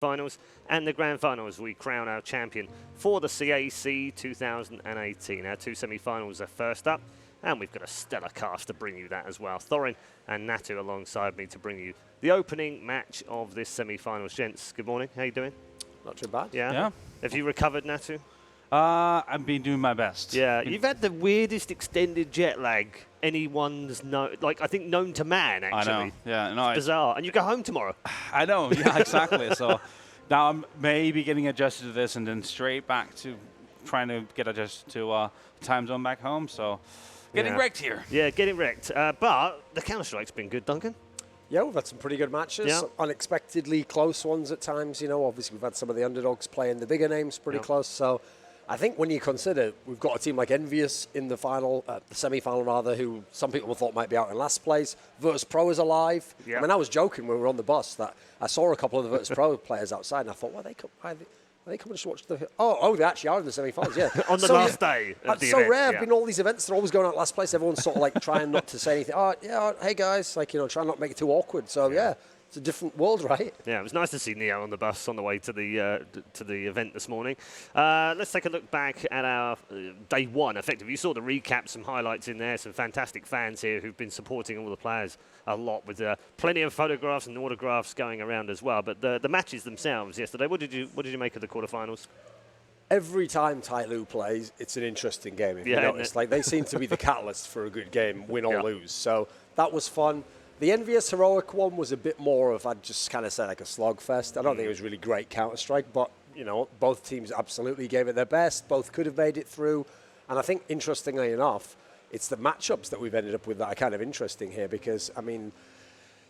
finals and the grand finals. We crown our champion for the CAC 2018. Our two semi-finals are first up, and we've got a stellar cast to bring you that as well. Thorin and Natu alongside me to bring you the opening match of this semi-finals. Gents, good morning. How you doing? Not too bad. Yeah. Have you recovered, Natu? I've been doing my best. Yeah, you've had the weirdest extended jet lag anyone's I think known to man, actually. I know. Yeah, no, it's bizarre. And you go home tomorrow. I know. Yeah, exactly. So now I'm maybe getting adjusted to this, and then straight back to trying to get adjusted to time zone back home. So getting wrecked here. Yeah, getting wrecked. But the Counter-Strike's been good, Duncan. Yeah, we've had some pretty good matches, unexpectedly close ones at times. You know, obviously we've had some of the underdogs playing the bigger names pretty close. So I think when you consider we've got a team like Envious in the final, the semi-final rather, who some people thought might be out in last place. Virtus.pro is alive. Yep. I mean, I was joking when we were on the bus that I saw a couple of the Virtus.pro players outside, and I thought, well, are they coming to watch the... Oh, they actually are in the semi-finals, yeah. On the last day of the so event, rare. Been all these events, they're always going out last place. Everyone's sort of like trying not to say anything. Oh, yeah, hey guys, trying not to make it too awkward. So yeah, it's a different world, right? Yeah, it was nice to see Neo on the bus on the way to the event this morning. Let's take a look back at our day one. Effectively, you saw the recap, some highlights in there, some fantastic fans here who've been supporting all the players a lot, with plenty of photographs and autographs going around as well. But the matches themselves yesterday, what did you make of the quarterfinals? Every time Tyloo plays, it's an interesting game. If you notice, they seem to be the catalyst for a good game, win or lose. So that was fun. The Envious Heroic one was a bit more of, I'd just kind of say, like a slogfest. I don't think it was really great Counter-Strike, but, both teams absolutely gave it their best. Both could have made it through. And I think, interestingly enough, it's the matchups that we've ended up with that are kind of interesting here because, I mean,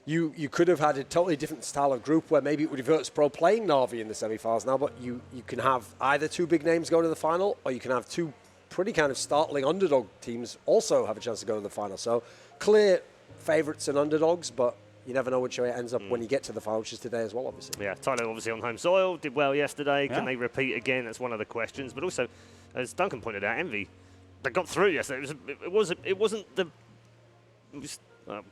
you could have had a totally different style of group where maybe it would be Virtus.pro playing Na'Vi in the semi-finals now, but you can have either two big names go to the final, or you can have two pretty kind of startling underdog teams also have a chance to go to the final. So clear favourites and underdogs, but you never know which way it ends up when you get to the final, which is today as well, obviously. Yeah, Tyloo obviously on home soil, did well yesterday. Can they repeat again? That's one of the questions. But also, as Duncan pointed out, Envy, they got through yesterday. It wasn't the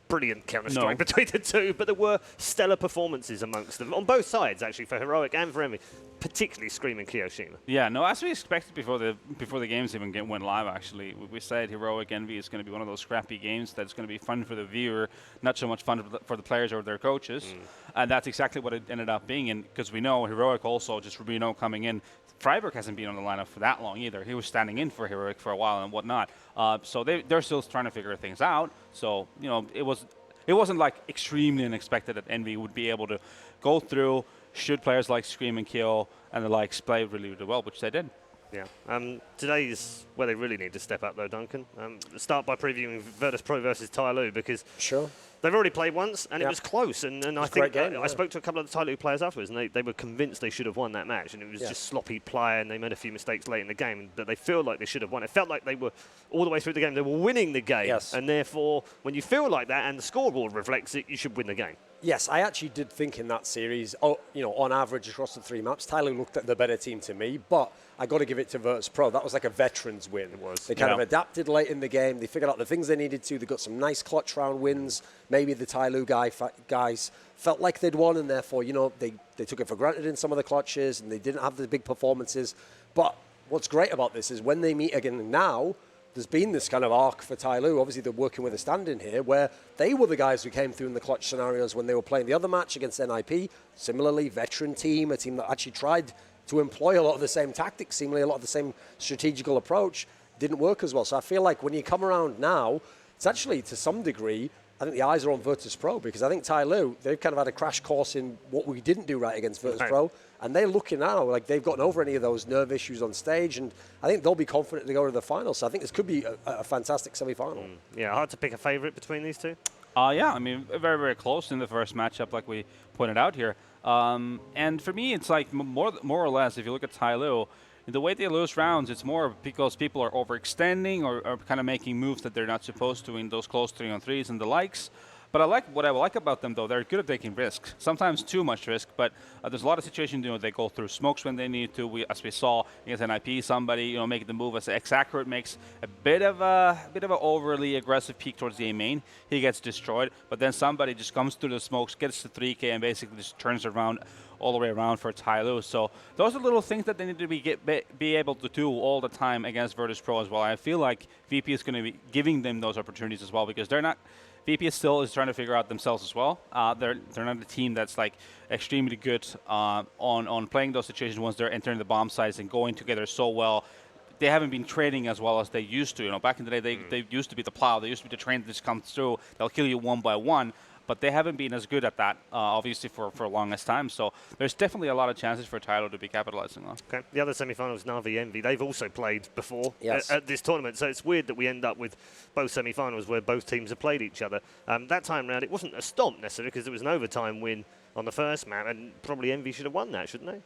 brilliant Counter-Strike between the two, but there were stellar performances amongst them on both sides, actually, for Heroic and for Envy, particularly Scream and Kiyoshima. Yeah, no, as we expected before the games even went live, actually, we said Heroic Envy is going to be one of those scrappy games that's going to be fun for the viewer, not so much fun for the players or their coaches, and that's exactly what it ended up being. And because we know Heroic also, just Rubino coming in, Freiburg hasn't been on the lineup for that long either. He was standing in for Heroic for a while and whatnot. So they're still trying to figure things out. So, it wasn't like extremely unexpected that Envy would be able to go through, should players like Scream and Kill and the likes play really, really well, which they did. Yeah. Today is where they really need to step up, though, Duncan. Start by previewing Virtus.pro versus Tyloo, because they've already played once, and it was close. And I think I spoke to a couple of the Tyloo players afterwards, and they were convinced they should have won that match. And it was just sloppy play, and they made a few mistakes late in the game, but they feel like they should have won. It felt like they were, all the way through the game, they were winning the game. Yes. And therefore, when you feel like that, and the scoreboard reflects it, you should win the game. Yes, I actually did think in that series, on average across the three maps, Tyloo looked at the better team to me, but I got to give it to Virtus.pro. That was like a veterans win. It was. They kind of adapted late in the game. They figured out the things they needed to. They got some nice clutch round wins. Maybe the Tyloo guys felt like they'd won, and therefore, they took it for granted in some of the clutches, and they didn't have the big performances. But what's great about this is when they meet again now, there's been this kind of arc for Tyloo. Obviously, they're working with a stand-in here, where they were the guys who came through in the clutch scenarios when they were playing the other match against NIP. Similarly, veteran team, a team that actually tried to employ a lot of the same tactics, seemingly a lot of the same strategical approach, didn't work as well. So I feel like when you come around now, it's actually, to some degree, I think the eyes are on Virtus.pro, because I think Tyloo, they've kind of had a crash course in what we didn't do right against Virtus.pro, and they're looking now like they've gotten over any of those nerve issues on stage, and I think they'll be confident to go to the final. So I think this could be a fantastic semi-final. Yeah, hard to pick a favourite between these two? Yeah, I mean, very, very close in the first matchup, like we pointed out here. And for me, it's like more or less, if you look at Tyloo, the way they lose rounds, it's more because people are overextending or kind of making moves that they're not supposed to in those close 3-on-3s and the likes. But what I like about them, though, they're good at taking risks. Sometimes too much risk, but there's a lot of situations, they go through smokes when they need to. As we saw against NIP, somebody, making the move as X-Accurate makes a bit of a overly aggressive peek towards the A main. He gets destroyed, but then somebody just comes through the smokes, gets to 3K, and basically just turns around all the way around for Tyloo. So those are little things that they need to be able to do all the time against Virtus.pro as well. I feel like VP is going to be giving them those opportunities as well, because they're not. VP still is trying to figure out themselves as well. They're not a team that's like extremely good on playing those situations once they're entering the bomb sites and going together so well. They haven't been training as well as they used to. Back in the day, they used to be the plow. They used to be the train that just comes through. They'll kill you one by one. But they haven't been as good at that, obviously, for the longest time. So there's definitely a lot of chances for Tyloo to be capitalizing on. Okay. The other semi-finals, Na'Vi Envy, they've also played before at this tournament. So it's weird that we end up with both semi-finals where both teams have played each other. That time round, it wasn't a stomp necessarily because it was an overtime win on the first map, and probably Envy should have won that, shouldn't they?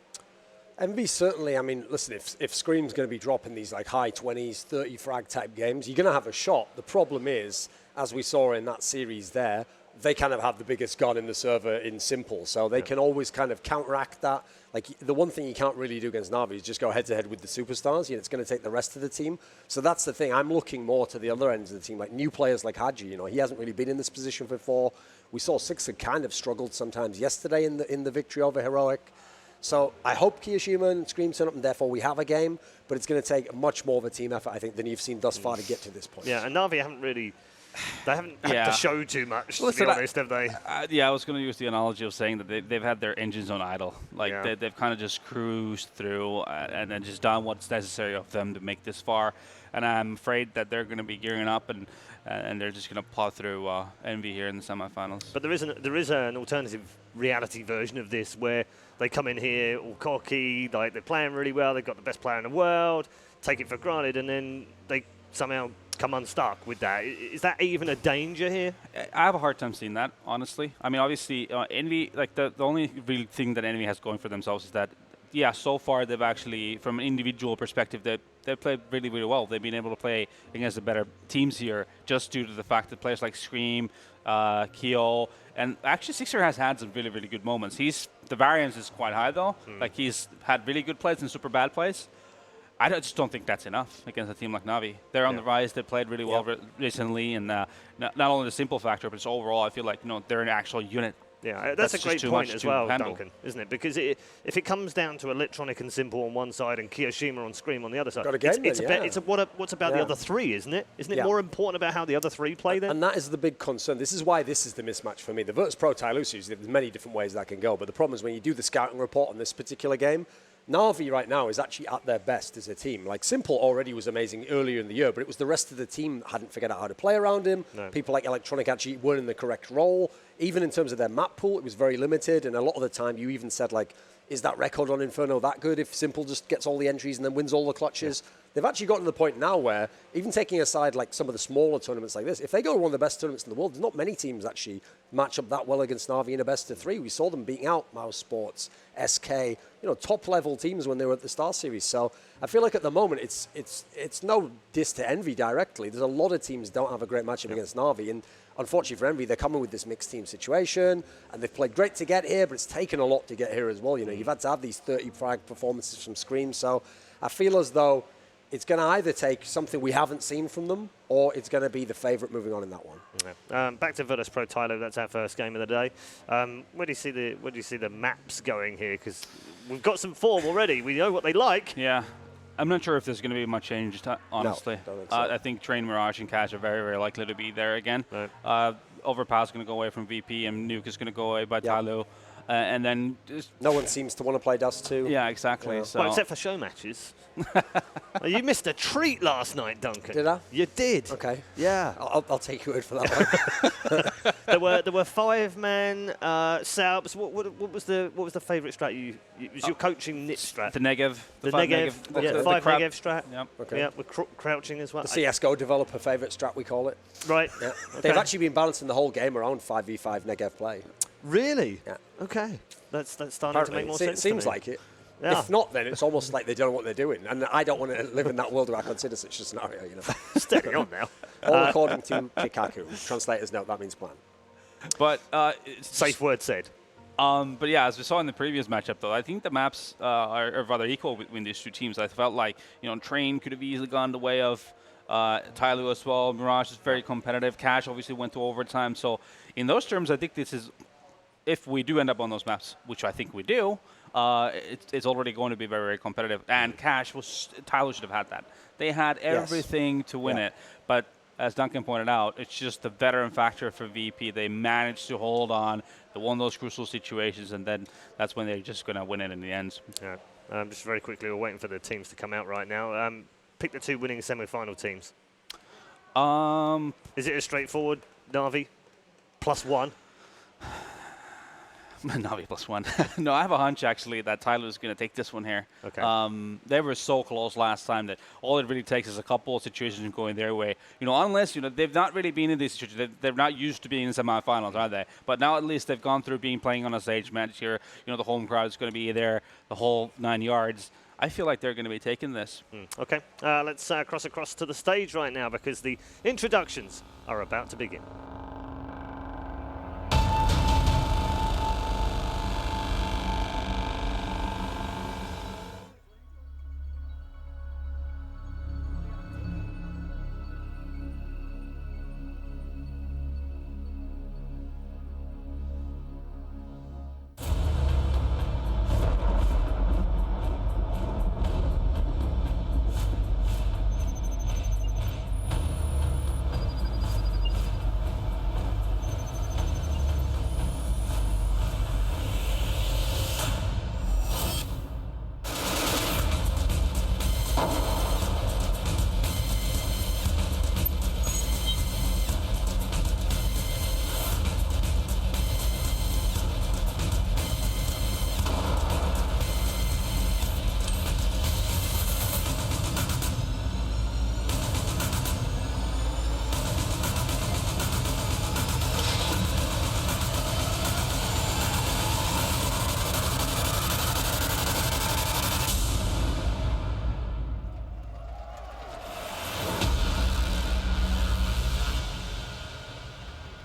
Envy certainly, listen, if Scream's going to be dropping these like high 20s, 30 frag type games, you're going to have a shot. The problem is, as we saw in that series there, they kind of have the biggest gun in the server in Simple, so they can always kind of counteract that. Like, the one thing you can't really do against Na'Vi is just go head-to-head with the superstars. It's going to take the rest of the team. So that's the thing. I'm looking more to the other ends of the team, like new players like Haji. He hasn't really been in this position before. We saw Six had kind of struggled sometimes yesterday in the victory over Heroic. So I hope Kiyoshima and Scream turn up, and therefore we have a game, but it's going to take much more of a team effort, I think, than you've seen thus far to get to this point. Yeah, and Na'Vi haven't really... They haven't had to show too much, to be honest, have they? I was going to use the analogy of saying that they've had their engines on idle. Like, they've kind of just cruised through and then just done what's necessary of them to make this far. And I'm afraid that they're going to be gearing up and they're just going to plow through Envy here in the semifinals. But there is an alternative reality version of this where they come in here all cocky, like they're playing really well, they've got the best player in the world, take it for granted, and then they somehow come unstuck with that. Is that even a danger here? I have a hard time seeing that, honestly. Obviously, Envy, like the only real thing that Envy has going for themselves is that, so far they've actually, from an individual perspective, they've played really, really well. They've been able to play against the better teams here just due to the fact that players like Scream, Keo, and actually Sixer has had some really, really good moments. The variance is quite high, though. Like, he's had really good plays and super bad plays. I just don't think that's enough against a team like Na'Vi. They're on the rise. They played really well recently, and not only the simple factor, but it's overall. I feel like they're an actual unit. Yeah, that's a great point as well, Duncan, isn't it? Because if it comes down to Electronic and Simple on one side and Kiyoshima on Scream on the other side, what's about the other three, isn't it? Isn't it more important about how the other three play then? And that is the big concern. This is why this is the mismatch for me. The Virtus.pro Tyloo series, there's many different ways that can go, but the problem is when you do the scouting report on this particular game, Na'Vi right now is actually at their best as a team. Like, Simple already was amazing earlier in the year, but it was the rest of the team that hadn't figured out how to play around him. No. People like Electronic actually weren't in the correct role. Even in terms of their map pool, it was very limited, and a lot of the time you even said, like, is that record on Inferno that good if Simple just gets all the entries and then wins all the clutches? Yeah. They've actually gotten to the point now where, even taking aside like some of the smaller tournaments like this, if they go to one of the best tournaments in the world, there's not many teams actually match up that well against Na'Vi in a best of three. We saw them beating out Mouse Sports, SK, top level teams when they were at the Star Series. So I feel like at the moment it's no diss to Envy directly. There's a lot of teams don't have a great matchup against Na'Vi, and unfortunately for Envy, they're coming with this mixed team situation, and they've played great to get here, but it's taken a lot to get here as well. You've had to have these 30 frag performances from Scream, so I feel as though it's going to either take something we haven't seen from them, or it's going to be the favourite moving on in that one. Yeah. Back to Virtus.pro Tyloo. That's our first game of the day. Where do you see the maps going here? Because we've got some form already. We know what they like. Yeah. I'm not sure if there's going to be much change, honestly. No, don't think so. I think Train, Mirage, and Cash are very, very likely to be there again. Right. Overpower is going to go away from VP, and Nuke is going to go away by Tyloo. And then no one seems to want to play Dust 2. Yeah, exactly. Yeah. So. Well, except for show matches. You missed a treat last night, Duncan. Did I? You did. Okay. Yeah. I'll take your word for that one. there were 5-man Salps. What was the favourite strat was your coaching nit strat? The Negev. The Negev. The 5 Negev strat. Yep. Okay. Yeah, with crouching as well. The CSGO developer favourite strat, we call it. Right. Yeah. Okay. They've actually been balancing the whole game around 5v5 Negev play. Really? Yeah. Okay. That's starting Apparently, to make more sense. It seems like it. Yeah. If not, then it's almost like they don't know what they're doing. And I don't want to live in that world where I consider such a scenario, Steady on now. All according to Kikaku. Translator's note, that means plan. But safe word said. But yeah, as we saw in the previous matchup, though, I think the maps are rather equal between these two teams. I felt like, Train could have easily gone the way of Tyloo as well. Mirage is very competitive. Cash obviously went to overtime. So in those terms, I think this is, if we do end up on those maps, which I think we do, it's already going to be very, very competitive. And Tyloo should have had that. They had everything to win it. But as Duncan pointed out, it's just the veteran factor for VP. They managed to hold on. They won those crucial situations, and then that's when they're just going to win it in the end. Yeah. Just very quickly, we're waiting for the teams to come out right now. Pick the two winning semi-final teams. Is it as straightforward, Na'Vi? +1? Na'Vi +1. No, I have a hunch, actually, that Tyloo is going to take this one here. Okay. They were so close last time that all it really takes is a couple of situations going their way. Unless, they've not really been in these situations. They're not used to being in semifinals, are they? But now at least they've gone through playing on a stage match here. The home crowd is going to be there, the whole 9 yards. I feel like they're going to be taking this. Okay. Let's cross across to the stage right now because the introductions are about to begin.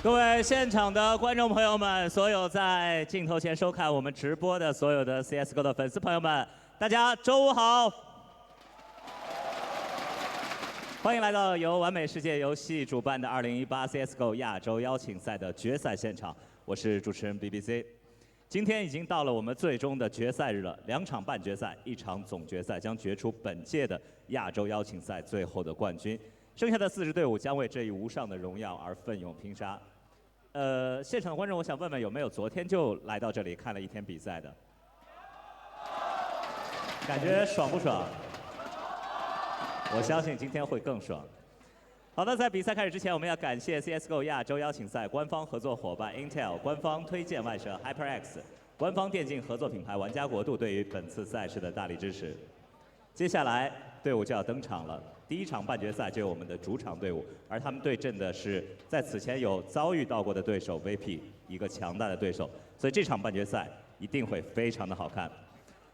各位现场的观众朋友们，所有在镜头前收看我们直播的所有的 CSGO 的粉丝朋友们，大家周五好！欢迎来到由完美世界游戏主办的2018 CSGO 亚洲邀请赛的决赛现场，我是主持人 BBC。今天已经到了我们最终的决赛日了，2场半决赛，1场总决赛将决出本届的亚洲邀请赛最后的冠军。剩下的4支队伍将为这一无上的荣耀而奋勇拼杀。现场的观众，我想问问有没有昨天就来到这里看了一天比赛的？感觉爽不爽？我相信今天会更爽。好的，在比赛开始之前，我们要感谢 CSGO 亚洲邀请赛官方合作伙伴 Intel、官方推荐外设 HyperX、官方电竞合作品牌玩家国度对于本次赛事的大力支持。接下来队伍就要登场了。第1场半决赛就有我们的主场队伍，而他们对阵的是在此前有遭遇到过的对手 VP， 一个强大的对手，所以这场半决赛一定会非常的好看。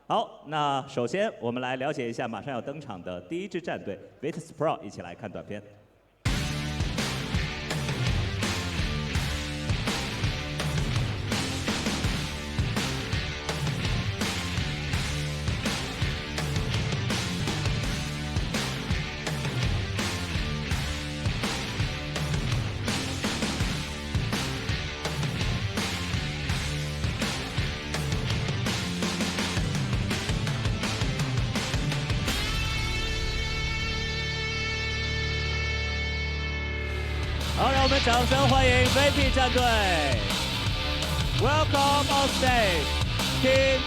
好，那首先我们来了解一下马上要登场的第1支战队 Virtus.pro， 一起来看短片。好，让我们掌声欢迎 VP 战队 ，Welcome on stage, Team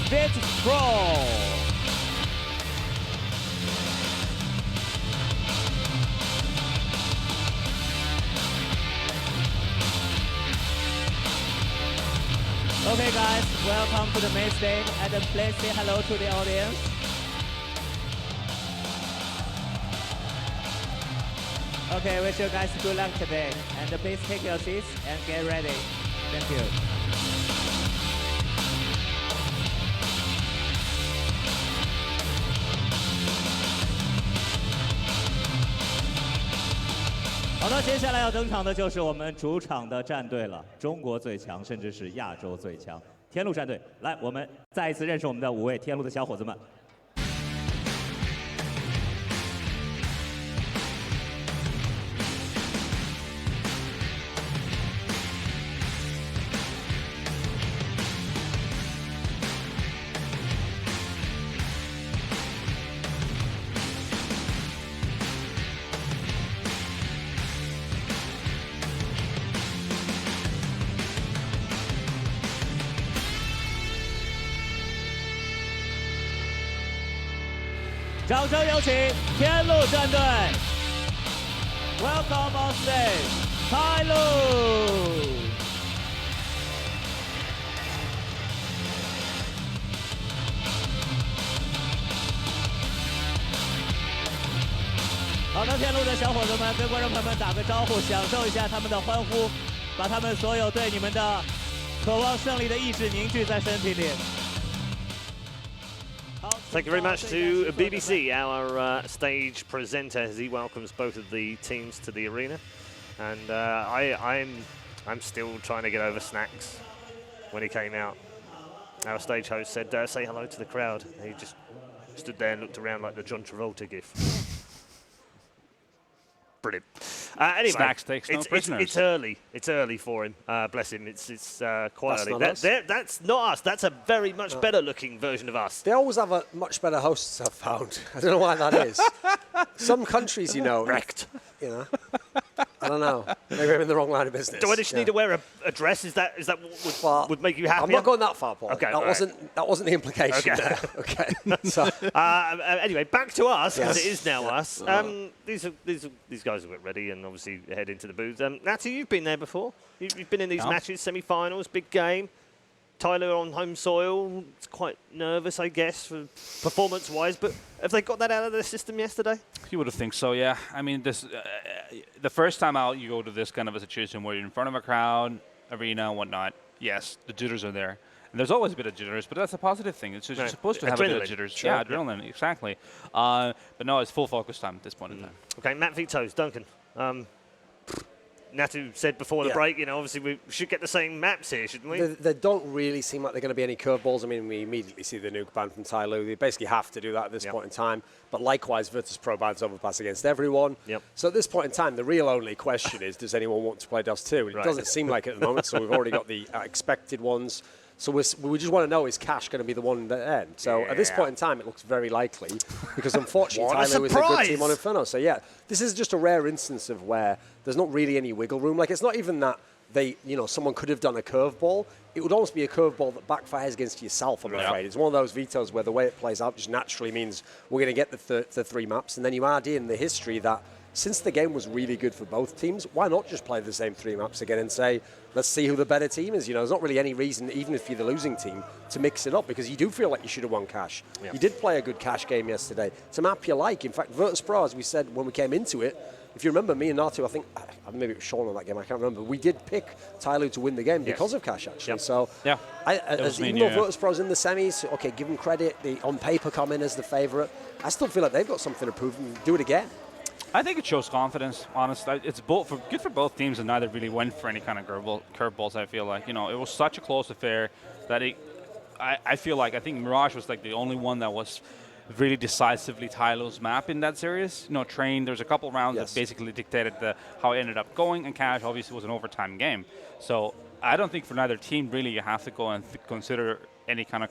Virtus.pro。Okay, guys, welcome to the main stage, and please say hello to the audience. Okay, wish you guys good luck today. And please take your seats and get ready. Thank you. 接下来要登场的就是我们主场的战队了，中国最强，甚至是亚洲最强天路战队。来，我们再一次认识我们的5位天路的小伙子们。掌声有请天路战队 ，Welcome on stage, Tyloo。好的，天路的小伙子们跟观众朋友们打个招呼，享受一下他们的欢呼，把他们所有对你们的渴望胜利的意志凝聚在身体里。Thank you very much to BBC, our stage presenter, as he welcomes both of the teams to the arena. And I'm still trying to get over Snacks when he came out. Our stage host said, say hello to the crowd. And he just stood there and looked around like the John Travolta gif. Brilliant. Anyway, Snacks takes no prisoners. It's early. It's early for him. Bless him. It's quite That's early. not us. That's not us. That's a very much better looking version of us. They always have a much better hosts, I've found. I don't know why that is. Some countries, you know, Wrecked. You know, I don't know. Maybe I'm in the wrong line of business. Do I just need to wear a dress? Is that what would make you happy? I'm not going that far, Paul. Okay, that wasn't the implication there. Okay. So, anyway, back to us, Yes. as it is now us. These guys are a bit ready and obviously head into the booth. Natty, you've been there before. You've been in these matches, semi-finals, big game. Tyloo on home soil. It's quite nervous, I guess, for performance-wise. But have they got that out of their system yesterday? You would have think so, yeah. I mean, this the first time out, you go to this kind of a situation where you're in front of a crowd, arena, and whatnot. Yes, the jitters are there. And there's always a bit of jitters, but that's a positive thing. It's just you're supposed to have a bit of jitters. Sure. Yeah, adrenaline, exactly. But no, it's full focus time at this point in time. Okay, Matt vetoes. Duncan. Natu said before the break, you know, obviously we should get the same maps here, shouldn't we? They don't really seem like they're going to be any curveballs. I mean, we immediately see the nuke ban from Tyloo. They basically have to do that at this point in time. But likewise, Virtus.pro bans overpass against everyone. Yep. So at this point in time, the real only question is, does anyone want to play Dust 2? And it doesn't seem like it at the moment, so we've already got the expected ones. So we just want to know, is Cash going to be the one that end? So at this point in time, it looks very likely, because unfortunately, Tyloo is a good team on Inferno. So yeah, this is just a rare instance of where there's not really any wiggle room. Like, it's not even that someone could have done a curveball. It would almost be a curveball that backfires against yourself, I'm afraid. It's one of those vetoes where the way it plays out just naturally means we're going to get the 3 maps, and then you add in the history that since the game was really good for both teams, why not just play the same 3 maps again and say, let's see who the better team is? You know, there's not really any reason, even if you're the losing team, to mix it up, because you do feel like you should have won Cash. You did play a good Cash game yesterday. It's a map you like. In fact, Virtus.pro, as we said when we came into it, if you remember, me and Natu, I think, maybe it was Sean on that game, I can't remember, we did pick Tyloo to win the game because of Cash, actually. So, even though Virtus.pro's in the semis, okay, give them credit, they on paper come in as the favourite, I still feel like they've got something to prove and do it again. I think it shows confidence, honestly. It's good for both teams, and neither really went for any kind of curveballs, I feel like. You know, it was such a close affair that I think Mirage was like the only one that was really decisively Tyloo's map in that series. You know, Train, there's a couple rounds that basically dictated how it ended up going, and Cash obviously was an overtime game. So I don't think for neither team really you have to go and consider any kind of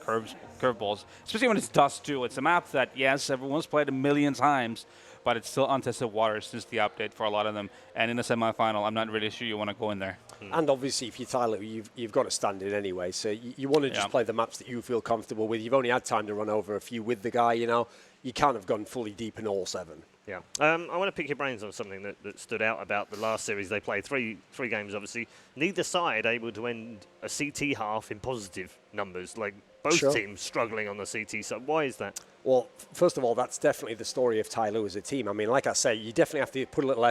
curveballs, especially when it's Dust 2. It's a map that, yes, everyone's played a million times, but it's still untested water since the update for a lot of them. And in the semifinal, I'm not really sure you want to go in there. And obviously, if you're Tyloo, you've got to stand in anyway. So you want to just play the maps that you feel comfortable with. You've only had time to run over a few with the guy, you know. You can't have gone fully deep in all 7. Yeah. I want to pick your brains on something that stood out about the last series. They played three games, obviously. Neither side able to end a CT half in positive numbers. Like, both teams struggling on the CT. So why is that? Well, first of all, that's definitely the story of Tyloo as a team. I mean, like I say, you definitely have to put a little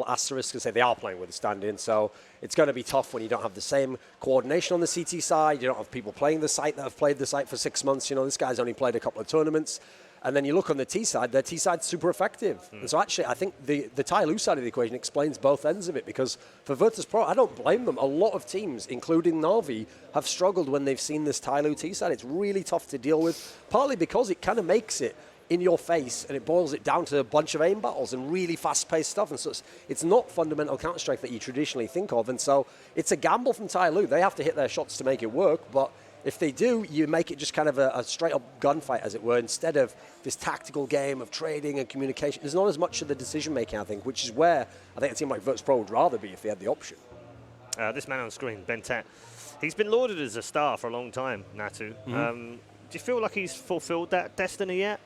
asterisk and say they are playing with a stand-in. So it's going to be tough when you don't have the same coordination on the CT side. You don't have people playing the site that have played the site for 6 months. You know, this guy's only played a couple of tournaments. And then you look on the T side, their T side's super effective. And so actually, I think the Tyloo side of the equation explains both ends of it, because for Virtus.pro, I don't blame them. A lot of teams, including Na'Vi, have struggled when they've seen this Tyloo T side. It's really tough to deal with, partly because it kind of makes it in your face and it boils it down to a bunch of aim battles and really fast-paced stuff. And so it's not fundamental Counter-Strike that you traditionally think of. And so it's a gamble from Tyloo. They have to hit their shots to make it work, but if they do, you make it just kind of a straight-up gunfight, as it were, instead of this tactical game of trading and communication. There's not as much of the decision-making, I think, which is where I think a team like Virtus.pro would rather be if they had the option. This man on screen, Bentet, he's been lauded as a star for a long time, Natu. Do you feel like he's fulfilled that destiny yet?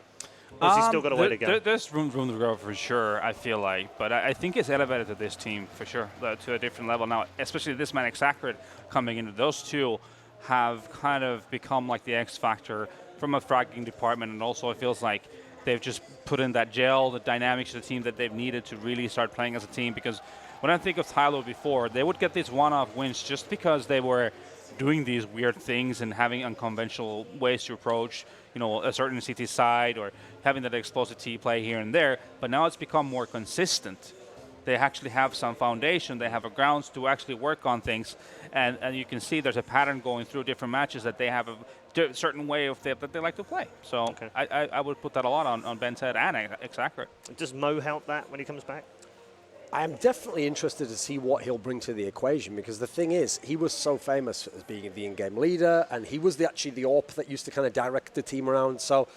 Or has he still got a way to go? There's room to grow for sure, I feel like. But I think it's elevated to this team for sure, to a different level now, especially this man, Exactly, coming into those two have kind of become like the X factor from a fragging department, and also it feels like they've just put in that gel, the dynamics of the team that they've needed to really start playing as a team. Because when I think of Tyloo before, they would get these one-off wins just because they were doing these weird things and having unconventional ways to approach, a certain CT side, or having that explosive T play here and there. But now it's become more consistent. They actually have some foundation. They have a grounds to actually work on things. And you can see there's a pattern going through different matches that they have a certain way of that they like to play. So okay. I would put that a lot on Bentet and Exactly. Does Mo help that when he comes back? I am definitely interested to see what he'll bring to the equation, because the thing is, he was so famous as being the in-game leader, and he was actually the AWP that used to kind of direct the team around. So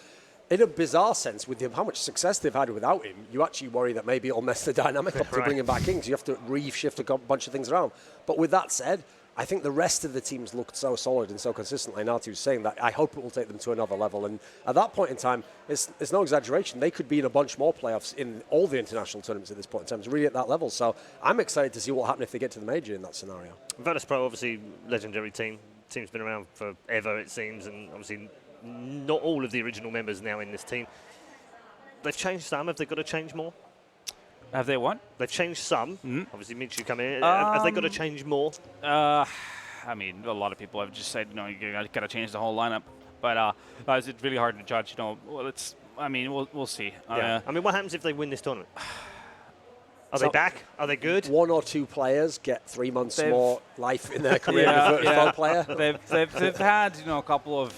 in a bizarre sense, with him, how much success they've had without him, you actually worry that maybe it'll mess the dynamic up to bring him back in, because you have to re-shift a bunch of things around. But with that said, I think the rest of the teams looked so solid and so consistent. Like Natu was saying, that I hope it will take them to another level. And at that point in time, it's no exaggeration. They could be in a bunch more playoffs in all the international tournaments at this point in time. It's really at that level. So I'm excited to see what happens if they get to the major in that scenario. Virtus.pro, obviously, legendary team. Team's been around forever, it seems, and obviously not all of the original members now in this team. They've changed some. Have they got to change more? Have they what? They've changed some. Obviously, Minshew come in. Have they got to change more? I mean, a lot of people have just said, you got to change the whole lineup. But it's really hard to judge. Well, we'll see. Yeah. What happens if they win this tournament? Are they back? Are they good? One or two players get 3 months more life in their career as a Virtus.pro player. They've had a couple of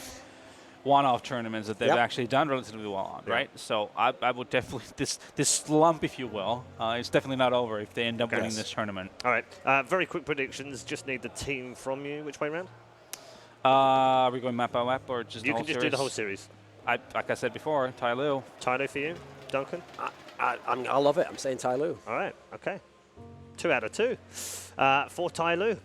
one-off tournaments that they've actually done relatively well on, right? So I would definitely, this slump, if you will, it's definitely not over if they end up winning this tournament. All right, very quick predictions. Just need the team from you. Which way round? Are we going map by map or just the whole series? You can just do the whole series. Like I said before, Tyloo. Tyloo for you, Duncan? I love it. I'm saying Tyloo. All right, okay. 2 out of 2 for Tyloo.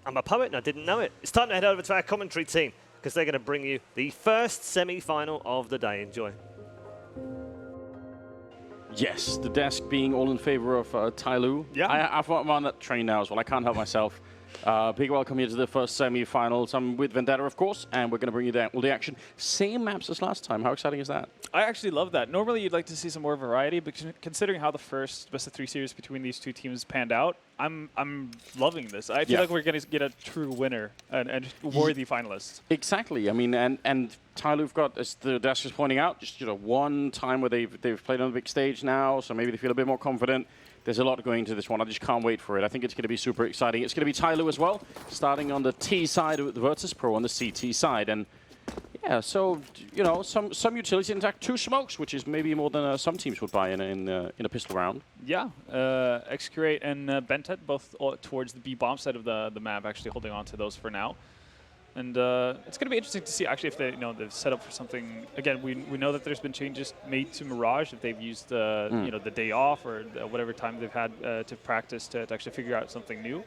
I'm a poet and I didn't know it. It's time to head over to our commentary team, because they're going to bring you the first semi-final of the day. Enjoy. Yes, the desk being all in favor of Tyloo. Yeah. I'm on that train now as well. I can't help myself. Big welcome here to the first semi-finals. I'm with Vendetta, of course, and we're going to bring you down all the action. Same maps as last time. How exciting is that? I actually love that. Normally, you'd like to see some more variety, but considering how the first best-of-3 series between these two teams panned out, I'm loving this. I feel like we're going to get a true winner and worthy finalists. Exactly. I mean, and Tyloo've got, as the desk is pointing out, just one time where they've played on the big stage now, so maybe they feel a bit more confident. There's a lot going into this one. I just can't wait for it. I think it's going to be super exciting. It's going to be Tyloo as well, starting on the T side with the Virtus.pro on the CT side. And yeah, so, some utility attack, 2 smokes, which is maybe more than some teams would buy in a pistol round. Yeah, Excurate and Bentet both towards the B-bomb side of the map, actually holding on to those for now. And it's going to be interesting to see, actually, if they've set up for something. Again, we know that there's been changes made to Mirage, if they've used the day off or whatever time they've had to practice to actually figure out something new.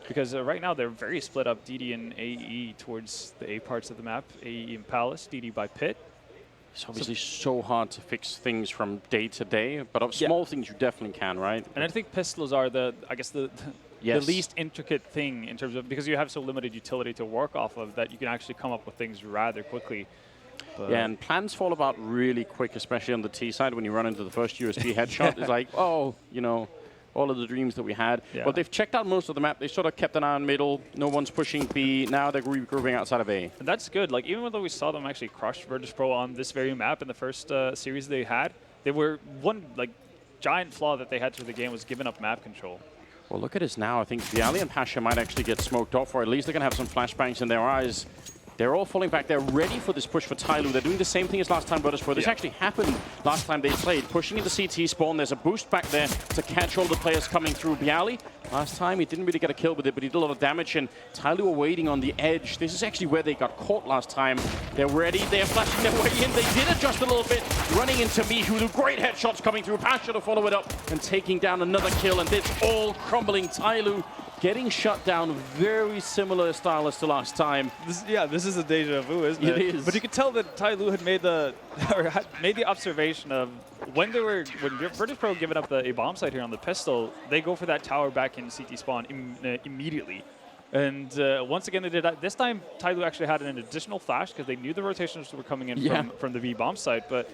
Because right now they're very split up, DD and AE towards the A parts of the map, AE and Palace, DD by Pit. It's obviously so hard to fix things from day to day, but of small things you definitely can, right? And I think pistols are the least intricate thing in terms of, because you have so limited utility to work off of, that you can actually come up with things rather quickly. But and plans fall apart really quick, especially on the T side when you run into the first USB headshot. It's like, all of the dreams that we had. Yeah. But they've checked out most of the map. They sort of kept an eye on middle. No one's pushing B. Now they're regrouping outside of A. And that's good. Like, even though we saw them actually crush Virtus.pro on this very map in the first series they had, they were one like giant flaw that they had through the game was giving up map control. Well, look at this now. I think Viali and Pasha might actually get smoked off, or at least they're going to have some flashbangs in their eyes. They're all falling back. They're ready for this push for Tyloo. They're doing the same thing as last time Virtus.pro. This actually happened last time they played. Pushing into CT spawn. There's a boost back there to catch all the players coming through. Bialy, last time he didn't really get a kill with it, but he did a lot of damage. And Tyloo were waiting on the edge. This is actually where they got caught last time. They're ready. They're flashing their way in. They did adjust a little bit. Running into Mihu. Great headshots coming through. Pasha to follow it up and taking down another kill. And it's all crumbling. Tyloo getting shut down, very similar style as to last time. This is a deja vu, isn't it? It is. But you could tell that Tyloo had made the observation of when Virtus.pro giving up a bomb site here on the pistol, they go for that tower back in CT spawn immediately. And once again, they did that. This time, Tyloo actually had an additional flash because they knew the rotations were coming in from the B bomb site, but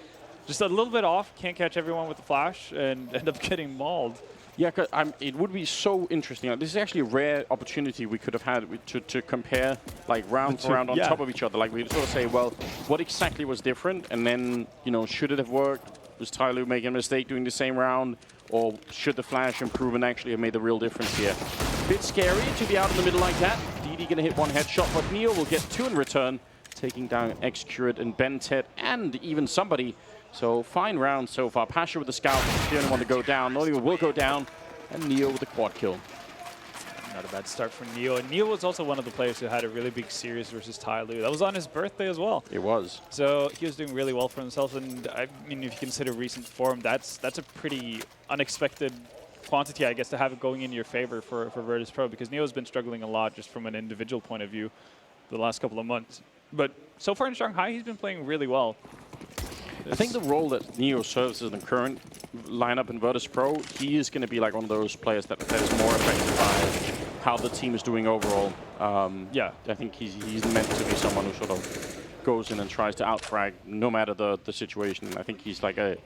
just a little bit off, can't catch everyone with the flash, and end up getting mauled. Yeah, it would be so interesting. Like, this is actually a rare opportunity we could have had to compare like round for round on top of each other. Like, we sort of say, well, what exactly was different? And then, you know, should it have worked? Was Tyloo making a mistake doing the same round? Or should the flash improve and actually have made the real difference here? Bit scary to be out in the middle like that. DD going to hit one headshot, but Neo will get two in return, taking down Xcurate and Bentet and even somebody. So fine round so far. Pasha with the scout, the only one to go down. Neo will go down, and Neo with the quad kill. Not a bad start for Neo. And Neo was also one of the players who had a really big series versus Tyloo. That was on his birthday as well. It was. So he was doing really well for himself. And I mean, if you consider recent form, that's a pretty unexpected quantity, I guess, to have it going in your favor for Virtus.pro, because Neo's been struggling a lot just from an individual point of view the last couple of months. But so far in Shanghai, he's been playing really well. I think the role that Neo serves in the current lineup in Virtus.pro, he is going to be like one of those players that is more affected by how the team is doing overall. I think he's meant to be someone who sort of goes in and tries to out-frag no matter the situation. And I think he's like a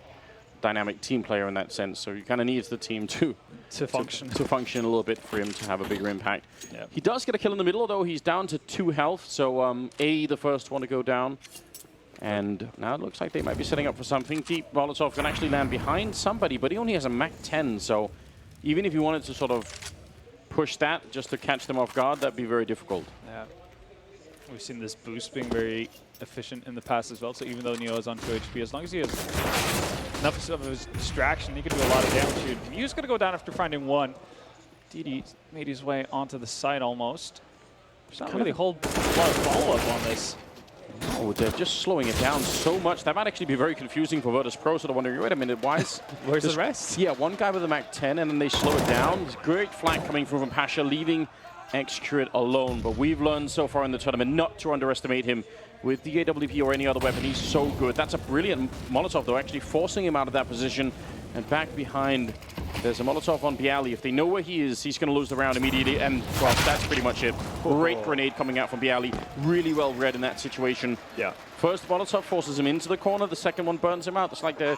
dynamic team player in that sense. So he kind of needs the team to function a little bit for him to have a bigger impact. Yeah. He does get a kill in the middle, though. He's down to 2 health. So A, the first one to go down. And now it looks like they might be setting up for something. Deep Molotov can actually land behind somebody, but he only has a Mach 10, so even if you wanted to sort of push that just to catch them off guard, that'd be very difficult. Yeah. We've seen this boost being very efficient in the past as well, so even though Neo is on 2 HP, as long as he has enough of his distraction, he can do a lot of damage here. Neo's going to go down after finding one. DD made his way onto the side almost. There's not really a whole lot of follow-up on this. No, they're just slowing it down so much. That might actually be very confusing for Virtus.pro, sort of wondering, wait a minute, why is... Where's the rest? Yeah, one guy with a Mach 10, and then they slow it down. There's great flank coming through from Pasha, leaving Xcurate alone. But we've learned so far in the tournament not to underestimate him. With the AWP or any other weapon, he's so good. That's a brilliant Molotov, though, actually forcing him out of that position. And back behind, there's a Molotov on Bialy. If they know where he is, he's going to lose the round immediately. And, well, that's pretty much it. Great grenade coming out from Bialy. Really well read in that situation. Yeah. First Molotov forces him into the corner. The second one burns him out. It's like they're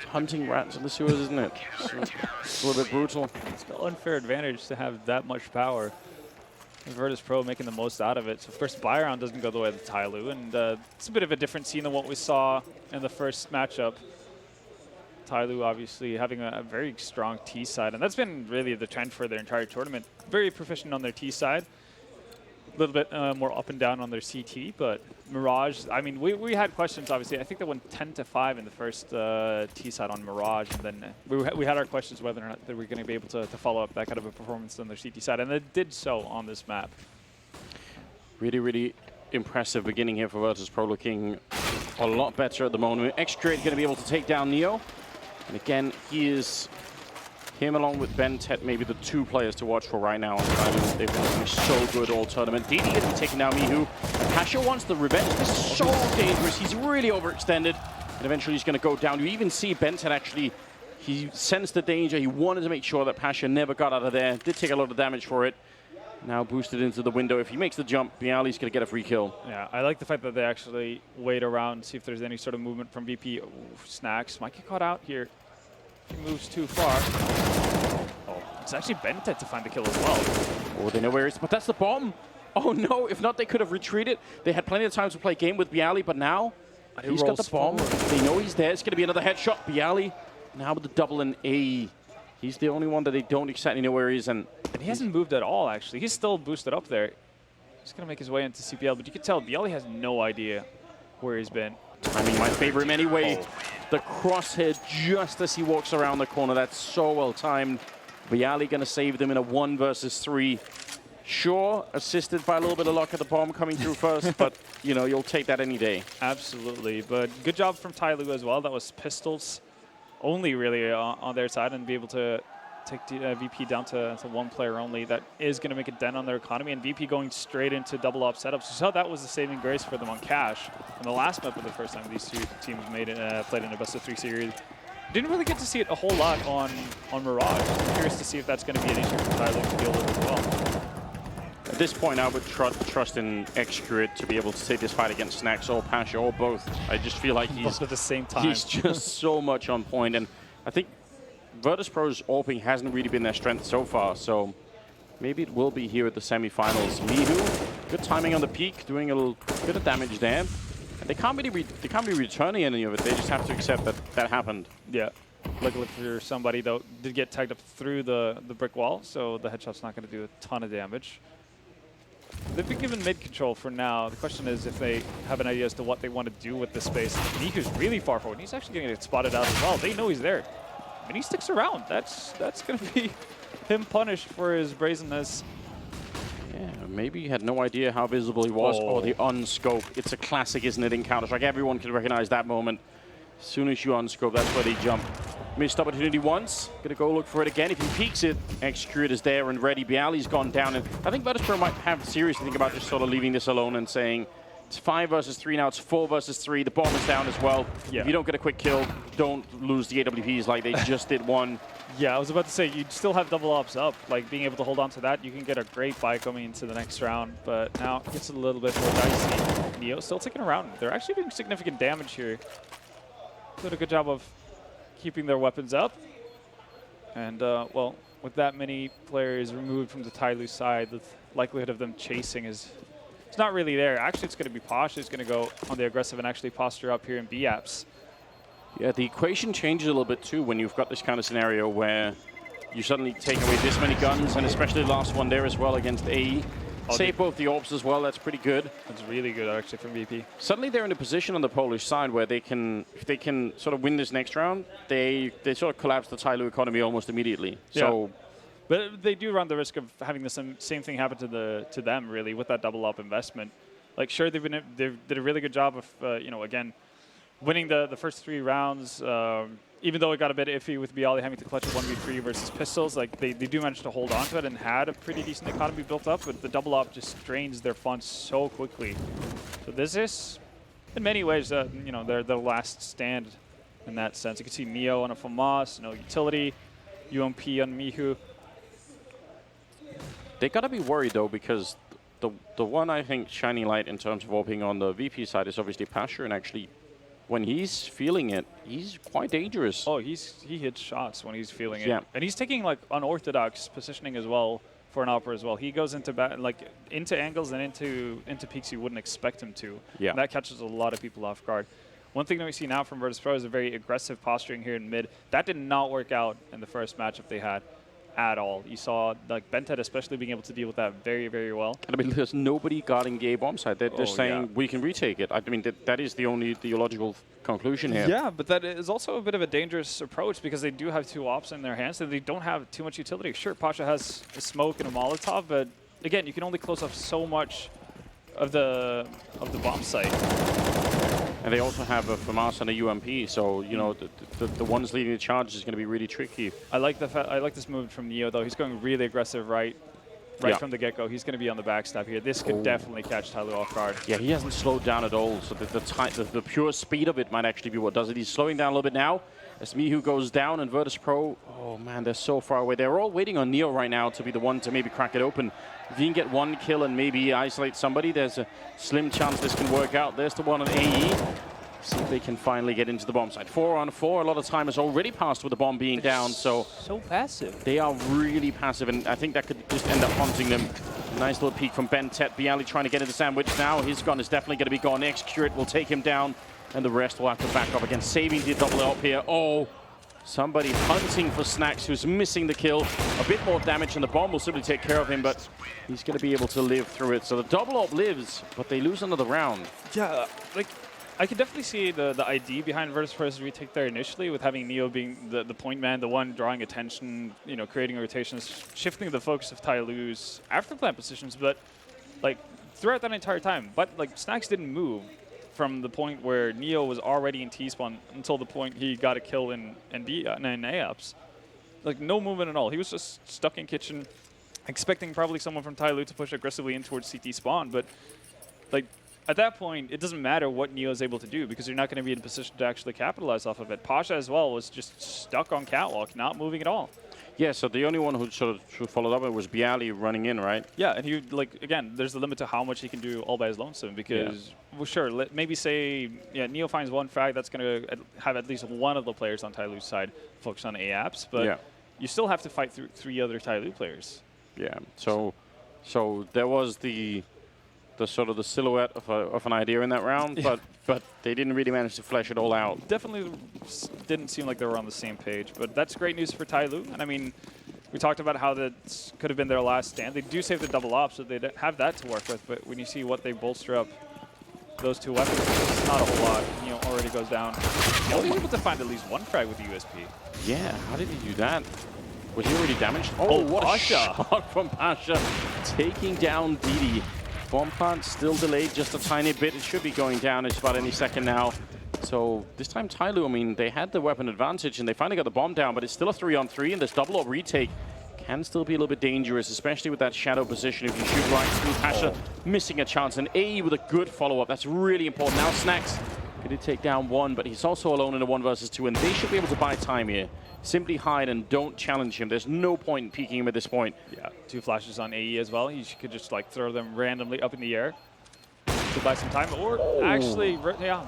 hunting rats in the sewers, isn't it? It's a little bit brutal. It's an unfair advantage to have that much power. Virtus.pro making the most out of it. So first buy round doesn't go the way of the Tyloo. And it's a bit of a different scene than what we saw in the first matchup. Tyloo obviously having a very strong T side, and that's been really the trend for their entire tournament. Very proficient on their T side, a little bit more up and down on their CT, but Mirage, I mean, we had questions, obviously. I think they went 10-5 in the first T side on Mirage, and then we had our questions whether or not they were going to be able to follow up that kind of a performance on their CT side, and they did so on this map. Really, really impressive beginning here for Virtus.pro, looking a lot better at the moment. Xcurate going to be able to take down Neo. And again, he is, him along with Bentet, maybe the 2 players to watch for right now. They've been doing so good all tournament. DD has been taking down Mihu. Pasha wants the revenge. This is so dangerous. He's really overextended. And eventually he's going to go down. You even see Bentet actually, he sensed the danger. He wanted to make sure that Pasha never got out of there. Did take a lot of damage for it. Now boosted into the window. If he makes the jump, Bialy's going to get a free kill. Yeah, I like the fact that they actually wait around, see if there's any sort of movement from VP. Ooh, Snacks might get caught out here. He moves too far. Oh, it's actually Bentet to find the kill as well. Oh, they know where it is, but that's the bomb. Oh no, if not, they could have retreated. They had plenty of time to play game with Bialy, but now he's got the bomb. They know he's there. It's going to be another headshot. Bialy now with the double and A. He's the only one that they don't exactly know where he is. And he hasn't moved at all, actually. He's still boosted up there. He's going to make his way into CPL, but you can tell Bialy has no idea where he's been. Timing might favor him anyway. Oh. The crosshair just as he walks around the corner. That's so well timed. Bialy going to save them in a 1 versus 3. Sure, assisted by a little bit of luck at the bomb coming through first, but, you know, you'll take that any day. Absolutely, but good job from Tyloo as well. That was pistols only, really, on their side, and be able to take VP down to 1 player only. That is going to make a dent on their economy, and VP going straight into double op setups. You saw that was the saving grace for them on Cash. In the last map of the first time these two teams played in a best-of-3 series. Didn't really get to see it a whole lot on Mirage. I'm curious to see if that's going to be an issue for Tyloo to deal with as well. At this point, I would trust in Xcurate to be able to take this fight against Snacks or Pasha or both. I just feel like both at the same time. He's just so much on point, and I think Virtus.pro's AWPing hasn't really been their strength so far, so maybe it will be here at the semifinals. Mihu, good timing on the peak, doing a little bit of damage there. And they can't be returning any of it. They just have to accept that that happened. Yeah. Luckily for somebody, though, did get tagged up through the brick wall, so the headshot's not going to do a ton of damage. They've been given mid control for now. The question is if they have an idea as to what they want to do with the space. Miku's really far forward. He's actually going to get spotted out as well. They know he's there. And he sticks around. That's going to be him punished for his brazenness. Yeah, maybe he had no idea how visible he was, or the unscope. It's a classic, isn't it, in Counter-Strike? Everyone can recognize that moment. As soon as you unscope, that's where they jump. Missed opportunity once. Gonna go look for it again. If he peeks it, Xcurate is there and ready. Bialy's gone down. And I think Virtus.pro might have seriously think about just sort of leaving this alone and saying, it's 5 versus 3 now. It's 4 versus 3. The bomb is down as well. Yeah. If you don't get a quick kill, don't lose the AWPs like they just did one. Yeah, I was about to say, you'd still have double ops up. Like, being able to hold on to that, you can get a great buy coming into the next round. But now it gets a little bit more dicey. Neo still taking a round. They're actually doing significant damage here. Did a good job of keeping their weapons up. And, well, with that many players removed from the Tyloo side, the likelihood of them chasing is it's not really there. Actually, it's going to be Posh who's going to go on the aggressive and actually posture up here in B-apps. Yeah, the equation changes a little bit, too, when you've got this kind of scenario where you suddenly take away this many guns, and especially the last one there as well against AE. Save both the AWPs as well. That's pretty good. That's really good, actually, from VP. Suddenly they're in a position on the Polish side where they can, if they can sort of win this next round, they sort of collapse the Tyloo economy almost immediately. Yeah. So, but they do run the risk of having the same thing happen to them, really, with that double up investment. Like, sure, they did a really good job of, you know, again, winning the first 3 rounds. Even though it got a bit iffy with Bialy having to clutch a 1v3 versus pistols, like they do manage to hold on to it and had a pretty decent economy built up, but the double op just drains their funds so quickly. So this is, in many ways, you know, their last stand in that sense. You can see Neo on a FAMAS, no utility, UMP on Mihu. They gotta be worried though, because the one I think shining light in terms of AWPing on the VP side is obviously Pasha, and actually, when he's feeling it, he's quite dangerous. Oh, he hits shots when he's feeling it. And he's taking like unorthodox positioning as well for an opera as well. He goes into into angles and into peaks you wouldn't expect him to. Yeah. And that catches a lot of people off guard. One thing that we see now from Virtus.pro is a very aggressive posturing here in mid. That did not work out in the first matchup they had at all. You saw like Bentet especially being able to deal with that very, very well. I mean, there's nobody guarding gay bomb side. They're saying we can retake it. I mean, that is the only theological conclusion here. Yeah, but that is also a bit of a dangerous approach because they do have 2 ops in their hands and they don't have too much utility. Sure, Pasha has a smoke and a Molotov, but again, you can only close off so much of the bomb site. And they also have a FAMAS and a UMP, so you know the ones leading the charge is going to be really tricky. I like this move from Neo though. He's going really aggressive right from the get-go. He's going to be on the backstab here. This could definitely catch Tyloo off guard. Yeah, he hasn't slowed down at all, so the pure speed of it might actually be what does it. He's slowing down a little bit now as Mihu goes down, and Virtus.pro, oh man, they're so far away. They're all waiting on Neo right now to be the one to maybe crack it open. If you can get 1 kill and maybe isolate somebody, there's a slim chance this can work out. There's the one on AE. See if they can finally get into the bomb site. 4-on-4, a lot of time has already passed with the bomb being down, so passive. they are really passive, and I think that could just end up haunting them. Nice little peek from Bentet. Bialy trying to get into sandwich now. His gun is definitely going to be gone. Execute will take him down, and the rest will have to back up again. Saving the double up here. Oh, somebody hunting for Snax, who's missing the kill. A bit more damage, and the bomb will simply take care of him, but he's going to be able to live through it. So the double up lives, but they lose another round. Yeah, like, I can definitely see the idea behind Virtus.pro's retake there initially, with having Neo being the point man, the one drawing attention, you know, creating rotations, shifting the focus of Tyloo's after plant positions. But like throughout that entire time, Snax didn't move from the point where Neo was already in T-spawn until the point he got a kill in A-ups. Like no movement at all. He was just stuck in kitchen, expecting probably someone from Tyloo to push aggressively in towards CT spawn, but like. At that point, it doesn't matter what Neo is able to do because you're not going to be in a position to actually capitalize off of it. Pasha as well was just stuck on catwalk, not moving at all. Yeah, so the only one who sort of followed up was Bialy running in, right? Yeah, and he, like, again, there's a limit to how much he can do all by his lonesome because, well, sure, maybe say, Neo finds one frag that's going to have at least one of the players on Tyloo's side focus on A-apps, but you still have to fight through 3 other Tyloo players. Yeah, so there was the sort of the silhouette of an idea in that round, but they didn't really manage to flesh it all out. Definitely didn't seem like they were on the same page, but that's great news for Tyloo. And I mean, we talked about how that could have been their last stand. They do save the double op, so they have that to work with, but when you see what they bolster up, those 2 weapons, it's not a whole lot. You know, already goes down. Only able to find at least 1 frag with the USP. Yeah, how did he do that? Was he already damaged? Oh, what a shot from Pasha, taking down Didi. Bomb plant still delayed just a tiny bit. It should be going down just about any second now. So this time Tyloo, I mean, they had the weapon advantage and they finally got the bomb down, but it's still a 3-on-3, and this double up retake can still be a little bit dangerous, especially with that shadow position. If you shoot right through Pasha, missing a chance. And A with a good follow-up. That's really important. Now Snax going to take down 1, but he's also alone in a 1 versus 2, and they should be able to buy time here. Simply hide and don't challenge him. There's no point in peeking him at this point. Yeah, 2 flashes on AE as well. You could just like throw them randomly up in the air to buy some time, or actually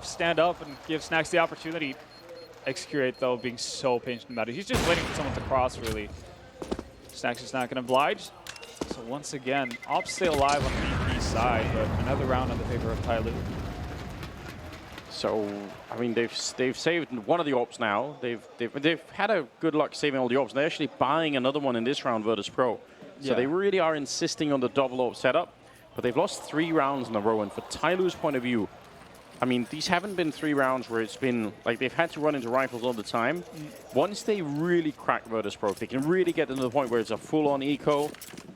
stand up and give Snax the opportunity. Execute though, being so patient about it. He's just waiting for someone to cross, really. Snax is not going to oblige. So once again, Ops stay alive on the VP side, but another round in the favor of Tyloo. So, I mean, they've saved one of the ops now. They've had a good luck saving all the ops. They're actually buying another one in this round, Virtus.pro. So they really are insisting on the double op setup. But they've lost 3 rounds in a row. And for Tyloo's point of view, I mean, these haven't been 3 rounds where it's been like they've had to run into rifles all the time. Once they really crack Virtus.pro, if they can really get to the point where it's a full-on eco,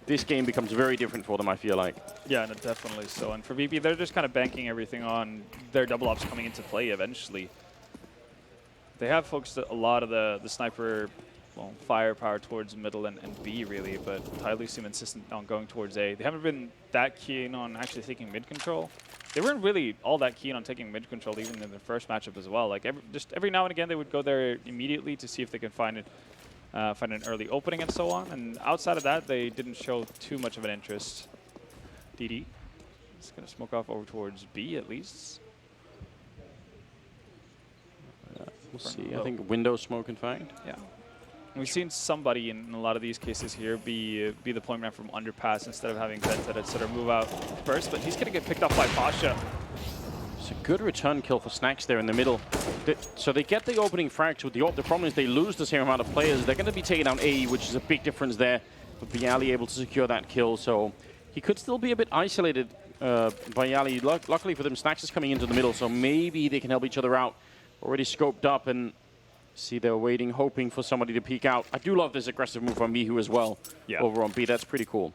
this game becomes very different for them, I feel like. Yeah, no, definitely so. And for VP, they're just kind of banking everything on their double ops coming into play eventually. They have focused a lot of the sniper firepower towards middle and B, really, but Tyloo seem insistent on going towards A. They haven't been that keen on actually taking mid control. They weren't really all that keen on taking mid control even in their first matchup as well. Like every now and again, they would go there immediately to see if they can find it. Find an early opening and so on. And outside of that, they didn't show too much of an interest. DD is going to smoke off over towards B at least. We'll see. I think window smoke, in fact. Yeah. And we've seen somebody in a lot of these cases here be the point man from underpass instead of having Bentet sort of move out first. But he's going to get picked up by Pasha. It's a good return kill for Snax there in the middle. So they get the opening frags with the op. The problem is they lose the same amount of players. They're going to be taking down AE, which is a big difference there. But Bialy able to secure that kill. So he could still be a bit isolated by Bialy. Luckily for them, Snax is coming into the middle, so maybe they can help each other out. Already scoped up, and see they're waiting, hoping for somebody to peek out. I do love this aggressive move from Mihu as well over on B. That's pretty cool.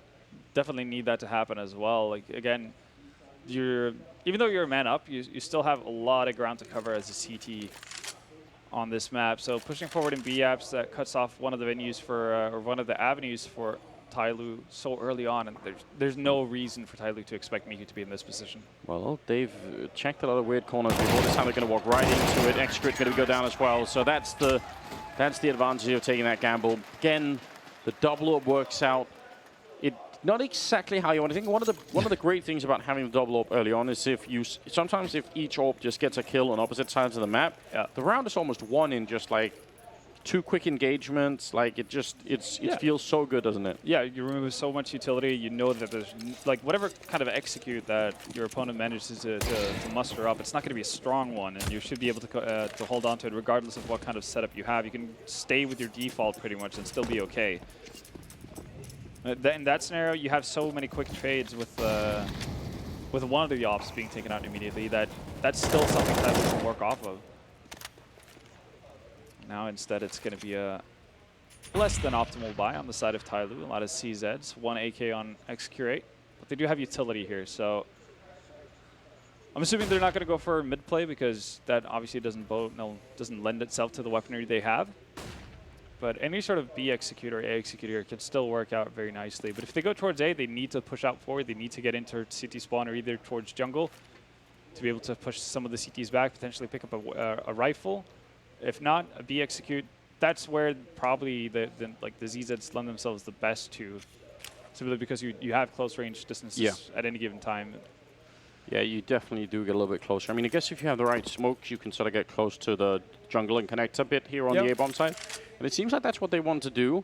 Definitely need that to happen as well. Like, again, even though you're a man up, you still have a lot of ground to cover as a CT on this map. So pushing forward in B apps, that cuts off one of the venues for, or one of the avenues for Tyloo so early on, and there's no reason for Tyloo to expect Mihu to be in this position. Well, they've checked a lot of weird corners before. This time they're going to walk right into it. Execrate's going to go down as well. So that's the advantage of taking that gamble. Again, the double up works out. not exactly how you want to think. One of the great things about having the double AWP early on is sometimes if each AWP just gets a kill on opposite sides of the map, the round is almost won in just like 2 quick engagements. Like it feels so good, doesn't it? Yeah, you remove so much utility. You know that there's like whatever kind of execute that your opponent manages to muster up, it's not going to be a strong one, and you should be able to hold on to it regardless of what kind of setup you have. You can stay with your default pretty much and still be okay. In that scenario, you have so many quick trades with one of the ops being taken out immediately that's still something that doesn't work off of. Now instead it's going to be a less than optimal buy on the side of Tyloo. A lot of CZs, 1 AK on XQ8, but they do have utility here, so I'm assuming they're not going to go for mid play because that obviously doesn't lend itself to the weaponry they have. But any sort of B execute or A executor can still work out very nicely. But if they go towards A, they need to push out forward. They need to get into CT spawn or either towards jungle to be able to push some of the CTs back, potentially pick up a rifle. If not, a B execute. That's where probably the ZZs lend themselves the best to, simply because you have close range distances at any given time. Yeah, you definitely do get a little bit closer. I mean, I guess if you have the right smokes, you can sort of get close to the jungle and connect a bit here on the A-bomb side. And it seems like that's what they want to do.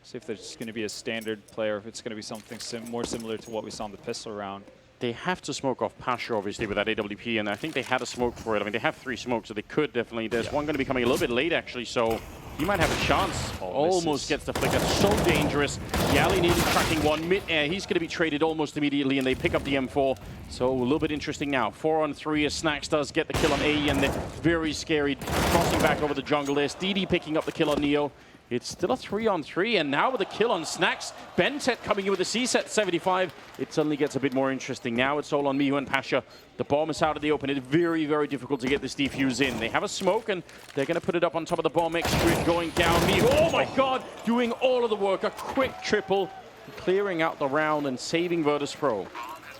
See if there's going to be a standard player, if it's going to be something more similar to what we saw in the pistol round. They have to smoke off Pasha, obviously, with that AWP, and I think they had a smoke for it. I mean, they have 3 smokes, so they could definitely. There's one going to be coming a little bit late, actually, so he might have a chance. Almost gets the flick. That's so dangerous. Yali nearly tracking one mid-air. He's going to be traded almost immediately, and they pick up the M4. So a little bit interesting now. 4 on 3 as Snax does get the kill on A, and they're very scary. Crossing back over the jungle. There's DD picking up the kill on Neo. It's still a 3 on 3, and now with a kill on Snax, Bentet coming in with a C-set 75. It suddenly gets a bit more interesting. Now it's all on Miho and Pasha. The bomb is out of the open. It's very, very difficult to get this defuse in. They have a smoke, and they're going to put it up on top of the bomb. X-Grid going down. Miho, oh my god, doing all of the work. A quick triple, clearing out the round and saving Virtus.pro.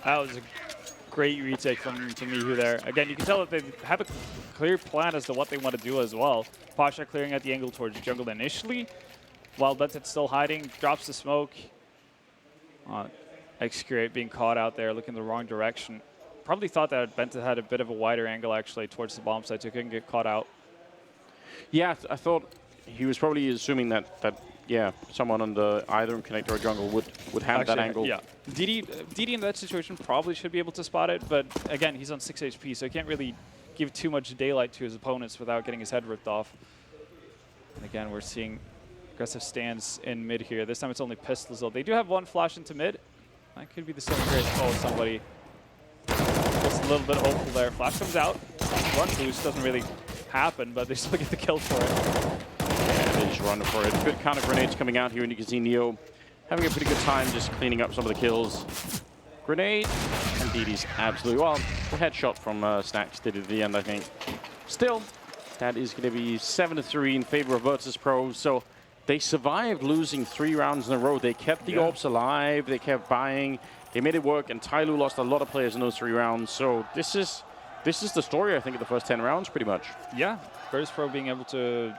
That was a great retake from Miho there. Again, you can tell that they have a clear plan as to what they want to do as well. Pasha clearing at the angle towards jungle initially, while Bentet's still hiding, drops the smoke. XQ8 being caught out there, looking the wrong direction. Probably thought that Bentet had a bit of a wider angle actually towards the bomb site, so he couldn't get caught out. Yeah, I thought he was probably assuming that someone on the either connector or jungle would have that angle. Yeah, DD in that situation probably should be able to spot it, but again, he's on 6 HP, so he can't really give too much daylight to his opponents without getting his head ripped off. And again, we're seeing aggressive stands in mid here. This time it's only pistols though. They do have one flash into mid. That could be the same here. Oh, somebody. Just a little bit hopeful there. Flash comes out. Run boost doesn't really happen, but they still get the kill for it. Yeah, they just run for it. Good counter grenades coming out here, and you can see Neo having a pretty good time just cleaning up some of the kills. Grenade, and DD's absolutely, well, the headshot from Snax did it at the end, I think. Still, that is going to be 7-3 in favor of Virtus.pro, so they survived losing 3 rounds in a row. They kept the AWPs alive, they kept buying, they made it work, and Tyloo lost a lot of players in those 3 rounds, so this is the story, I think, of the first 10 rounds, pretty much. Yeah, Virtus.pro being able to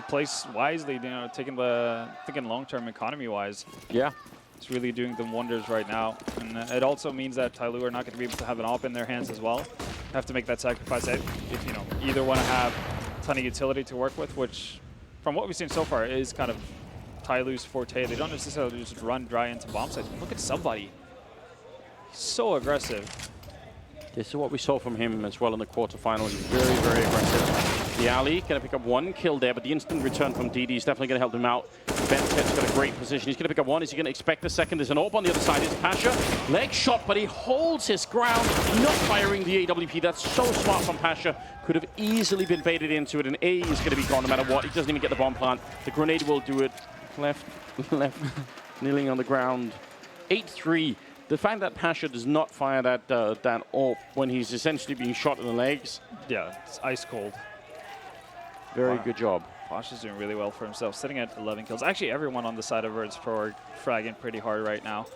place wisely, you know, thinking long-term economy-wise. Yeah. It's really doing them wonders right now. And it also means that Tyloo are not going to be able to have an AWP in their hands as well. Have to make that sacrifice if you know, either want to have a ton of utility to work with, which, from what we've seen so far, is kind of Tyloo's forte. They don't necessarily just run dry into bomb sites. Look at somebody. He's so aggressive. This is what we saw from him as well in the quarterfinals. He's very, very aggressive. The Ali going to pick up 1 kill there, but the instant return from DD is definitely going to help him out. Bentet's got a great position. He's going to pick up 1. Is he going to expect the second? There's an AWP on the other side. It's Pasha. Leg shot, but he holds his ground, not firing the AWP. That's so smart from Pasha. Could have easily been baited into it, and A is going to be gone no matter what. He doesn't even get the bomb plant. The grenade will do it. Left, kneeling on the ground. 8-3. The fact that Pasha does not fire that AWP when he's essentially being shot in the legs. Yeah, it's ice cold. Very good job. Pasha's doing really well for himself, sitting at 11 kills. Actually, everyone on the side of Virtus.pro are fragging pretty hard right now.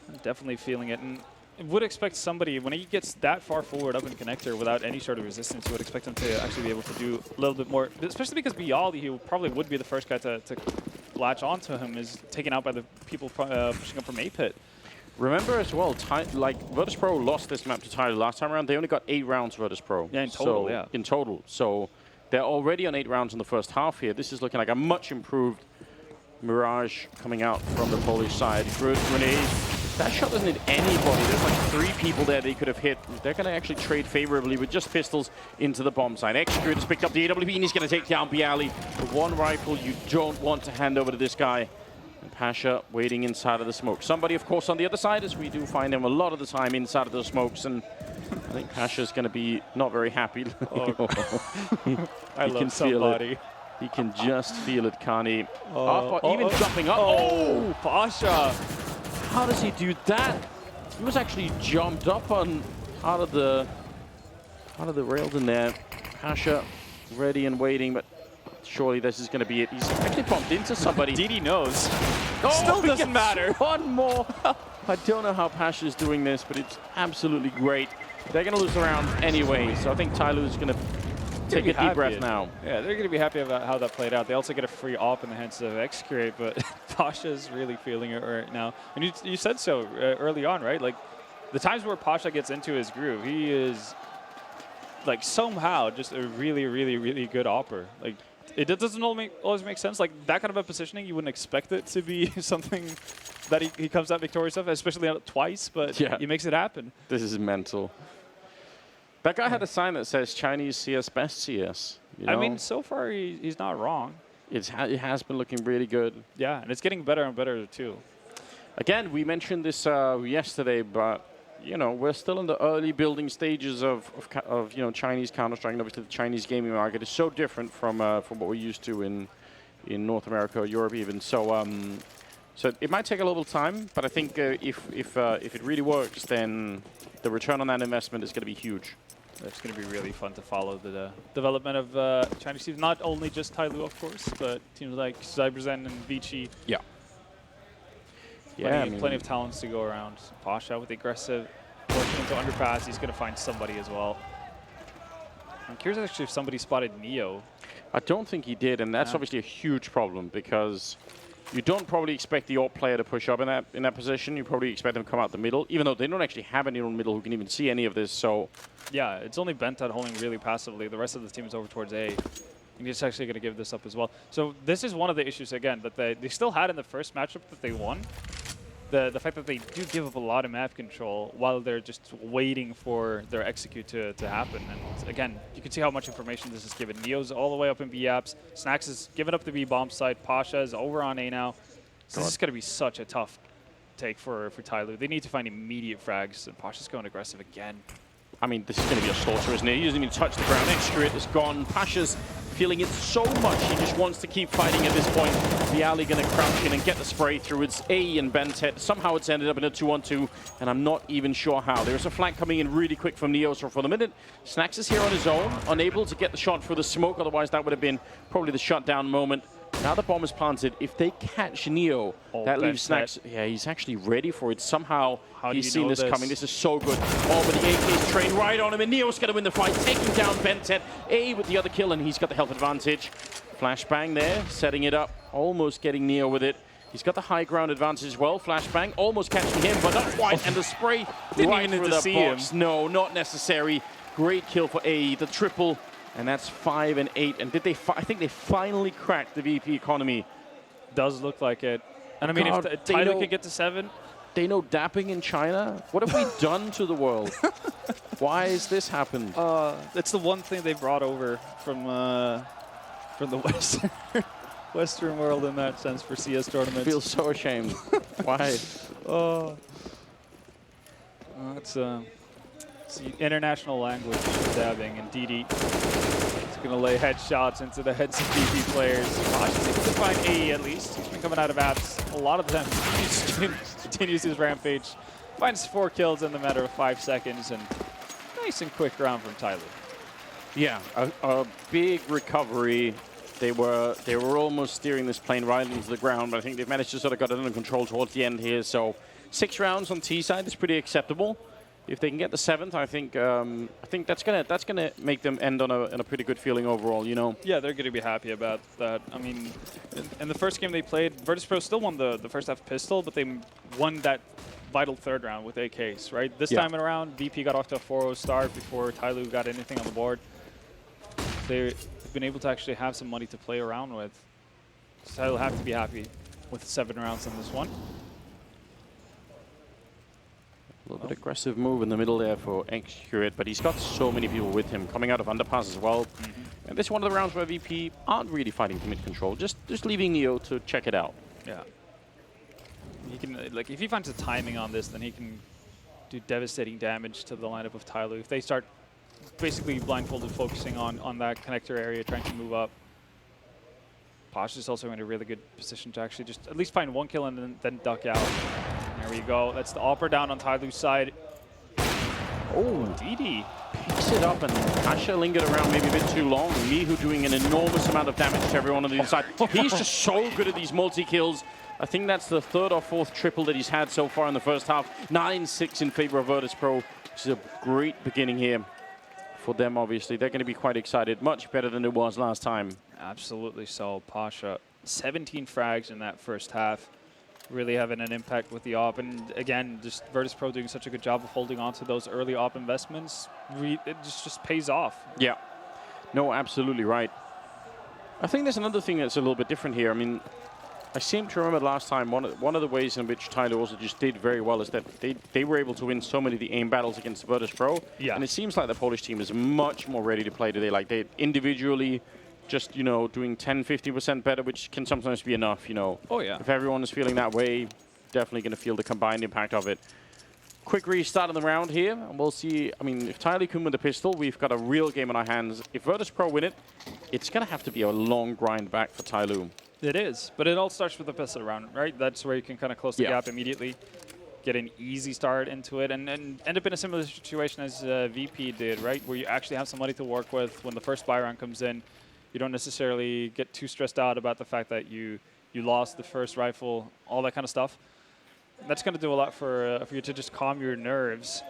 I'm definitely feeling it. And I would expect somebody, when he gets that far forward up in connector without any sort of resistance, you would expect him to actually be able to do a little bit more, especially because Bialy, who probably would be the first guy to latch onto him is taken out by the people pushing up from A pit. Remember as well, Virtus.pro lost this map to Tyloo last time around. They only got 8 rounds, Virtus.pro. Yeah, in total, so, in total. So they're already on 8 rounds in the first half here. This is looking like a much improved Mirage coming out from the Polish side. Good grenade. That shot doesn't hit anybody. There's like 3 people there they could have hit. They're going to actually trade favorably with just pistols into the bomb side. Execute has picked up the AWP and he's going to take down Bialy. The one rifle you don't want to hand over to this guy. And Pasha waiting inside of the smoke. Somebody, of course, on the other side, as we do find him a lot of the time inside of those smokes. And I think Pasha's going to be not very happy. Oh. I love somebody. He can just feel it, can't he? Even jumping up. Oh, Pasha. How does he do that? He was actually jumped up on out of the rails in there. Pasha ready and waiting, but surely this is going to be it. He's actually bumped into somebody. DD knows. Oh, still doesn't matter. One more. I don't know how Pasha's doing this, but it's absolutely great. They're going to lose the round anyway, so I think Tyloo is going to take a deep breath now. Yeah, they're going to be happy about how that played out. They also get a free op in the hands of Execute, but Pasha's really feeling it right now. And you said so early on, right? Like, the times where Pasha gets into his groove, he is, like, somehow just a really, really, really good opper. Like, it doesn't always make sense. Like, that kind of a positioning, you wouldn't expect it to be something that he comes out victorious of, especially twice, but yeah, he makes it happen. This is mental. That guy had a sign that says Chinese CS best CS. You know? I mean, so far he's not wrong. It has been looking really good. Yeah, and it's getting better and better too. Again, we mentioned this yesterday, but you know we're still in the early building stages of Chinese Counter-Strike. And obviously, the Chinese gaming market is so different from what we're used to in North America or Europe even. So so it might take a little time, but I think if it really works, then the return on that investment is going to be huge. It's going to be really fun to follow the development of Chinese teams. Not only just Tyloo, of course, but teams like Cyberzen and Vici. Yeah. Plenty of talents to go around. Pasha with the aggressive working into underpass. He's going to find somebody as well. I'm curious actually if somebody spotted Neo. I don't think he did, and that's obviously a huge problem because you don't probably expect the AWP player to push up in that position. You probably expect them to come out the middle, even though they don't actually have anyone in the middle who can even see any of this. So yeah, it's only Bentet holding really passively. The rest of the team is over towards A. And he's actually going to give this up as well. So this is one of the issues, again, that they still had in the first matchup that they won. The fact that they do give up a lot of map control while they're just waiting for their execute to happen. And again, you can see how much information this is given. Neo's all the way up in B apps. Snax is giving up the B bomb side. Pasha is over on A now. So this is going to be such a tough take for Tyloo. They need to find immediate frags, and Pasha's going aggressive again. I mean, this is going to be a slaughter, isn't it? He doesn't even touch the ground. Execute is gone. Pasha's feeling it so much, he just wants to keep fighting at this point. Bialy going to crouch in and get the spray through. It's A and Bentet. Somehow it's ended up in a 2-on-2, and I'm not even sure how. There's a flank coming in really quick from Neo, so for the minute, Snax is here on his own, unable to get the shot through the smoke, otherwise that would have been probably the shutdown moment. Now the bomb is planted. If they catch Neo, that leaves Snax. Yeah, he's actually ready for it. Somehow he's seen this coming. This is so good. Oh, but the AK's trained right on him, and Neo's going to win the fight, taking down Bentet. A with the other kill, and he's got the health advantage. Flashbang there, setting it up, almost getting Neo with it. He's got the high ground advantage as well. Flashbang almost catching him, but not quite. And the spray right through the box. No, not necessary. Great kill for A. The triple. And that's 5 and 8. And did they? I think they finally cracked the VP economy. Does look like it. And I mean, if Tyloo can get to 7, they know dapping in China. What have we done to the world? Why has this happened? It's the one thing they brought over from the Western world in that sense for CS tournaments. I feel so ashamed. Why? It's the international language for dabbing, and DD is going to lay headshots into the heads of DP players. He's able to find A at least. He's been coming out of apps a lot of the time. He continues his rampage. Finds 4 kills in the matter of 5 seconds, and nice and quick round from Tyloo. Yeah, a big recovery. They were almost steering this plane right into the ground, but I think they've managed to sort of got it under control towards the end here. So 6 rounds on T side is pretty acceptable. if they can get the 7th, I think that's gonna make them end on a pretty good feeling overall. You know. Yeah, they're going to be happy about that. I mean, in the first game they played, Virtus.pro still won the first half pistol, but they won that vital 3rd round with AKs, right? This time around, VP got off to a 4-0 start before Tyloo got anything on the board. They've been able to actually have some money to play around with. So Tyloo have to be happy with 7 rounds in this one. A little bit aggressive move in the middle there for Accurate, but he's got so many people with him coming out of underpass as well. And this is one of the rounds where VP aren't really fighting for mid control, just leaving Neo to check it out. Yeah. He can, like, if he finds the timing on this, then he can do devastating damage to the lineup of Tyloo. If they start basically blindfolded focusing on that connector area, trying to move up, Posh is also in a really good position to actually just at least find 1 kill and then duck out. There we go. That's the upper down on Tyloo's side. Oh, DD. Picks it up and Asha lingered around maybe a bit too long. Mihu doing an enormous amount of damage to everyone on the inside. He's just so good at these multi-kills. I think that's the 3rd or 4th triple that he's had so far in the first half. 9-6 in favor of Virtus.pro, which is a great beginning here for them, obviously. They're going to be quite excited. Much better than it was last time. Absolutely so. Pasha, 17 frags in that first half. Really having an impact with the op. And again, just Virtus.pro doing such a good job of holding on to those early op investments. It just pays off. Yeah. No, absolutely right. I think there's another thing that's a little bit different here. I mean, I seem to remember last time one of the ways in which Tyloo also just did very well is that they were able to win so many of the aim battles against Virtus.pro. Yeah. And it seems like the Polish team is much more ready to play today. Like they individually just, you know, doing 10-15% better, which can sometimes be enough, you know. Oh, yeah. If everyone is feeling that way, definitely going to feel the combined impact of it. Quick restart of the round here, and we'll see. I mean, if Tyloo can win the pistol, we've got a real game on our hands. If Virtus.pro win it, it's going to have to be a long grind back for Tyloo. It is, but it all starts with the pistol round, right? That's where you can kind of close the gap immediately, get an easy start into it, and end up in a similar situation as VP did, right? Where you actually have somebody to work with when the first buy round comes in. You don't necessarily get too stressed out about the fact that you lost the first rifle, all that kind of stuff. That's going to do a lot for you to just calm your nerves.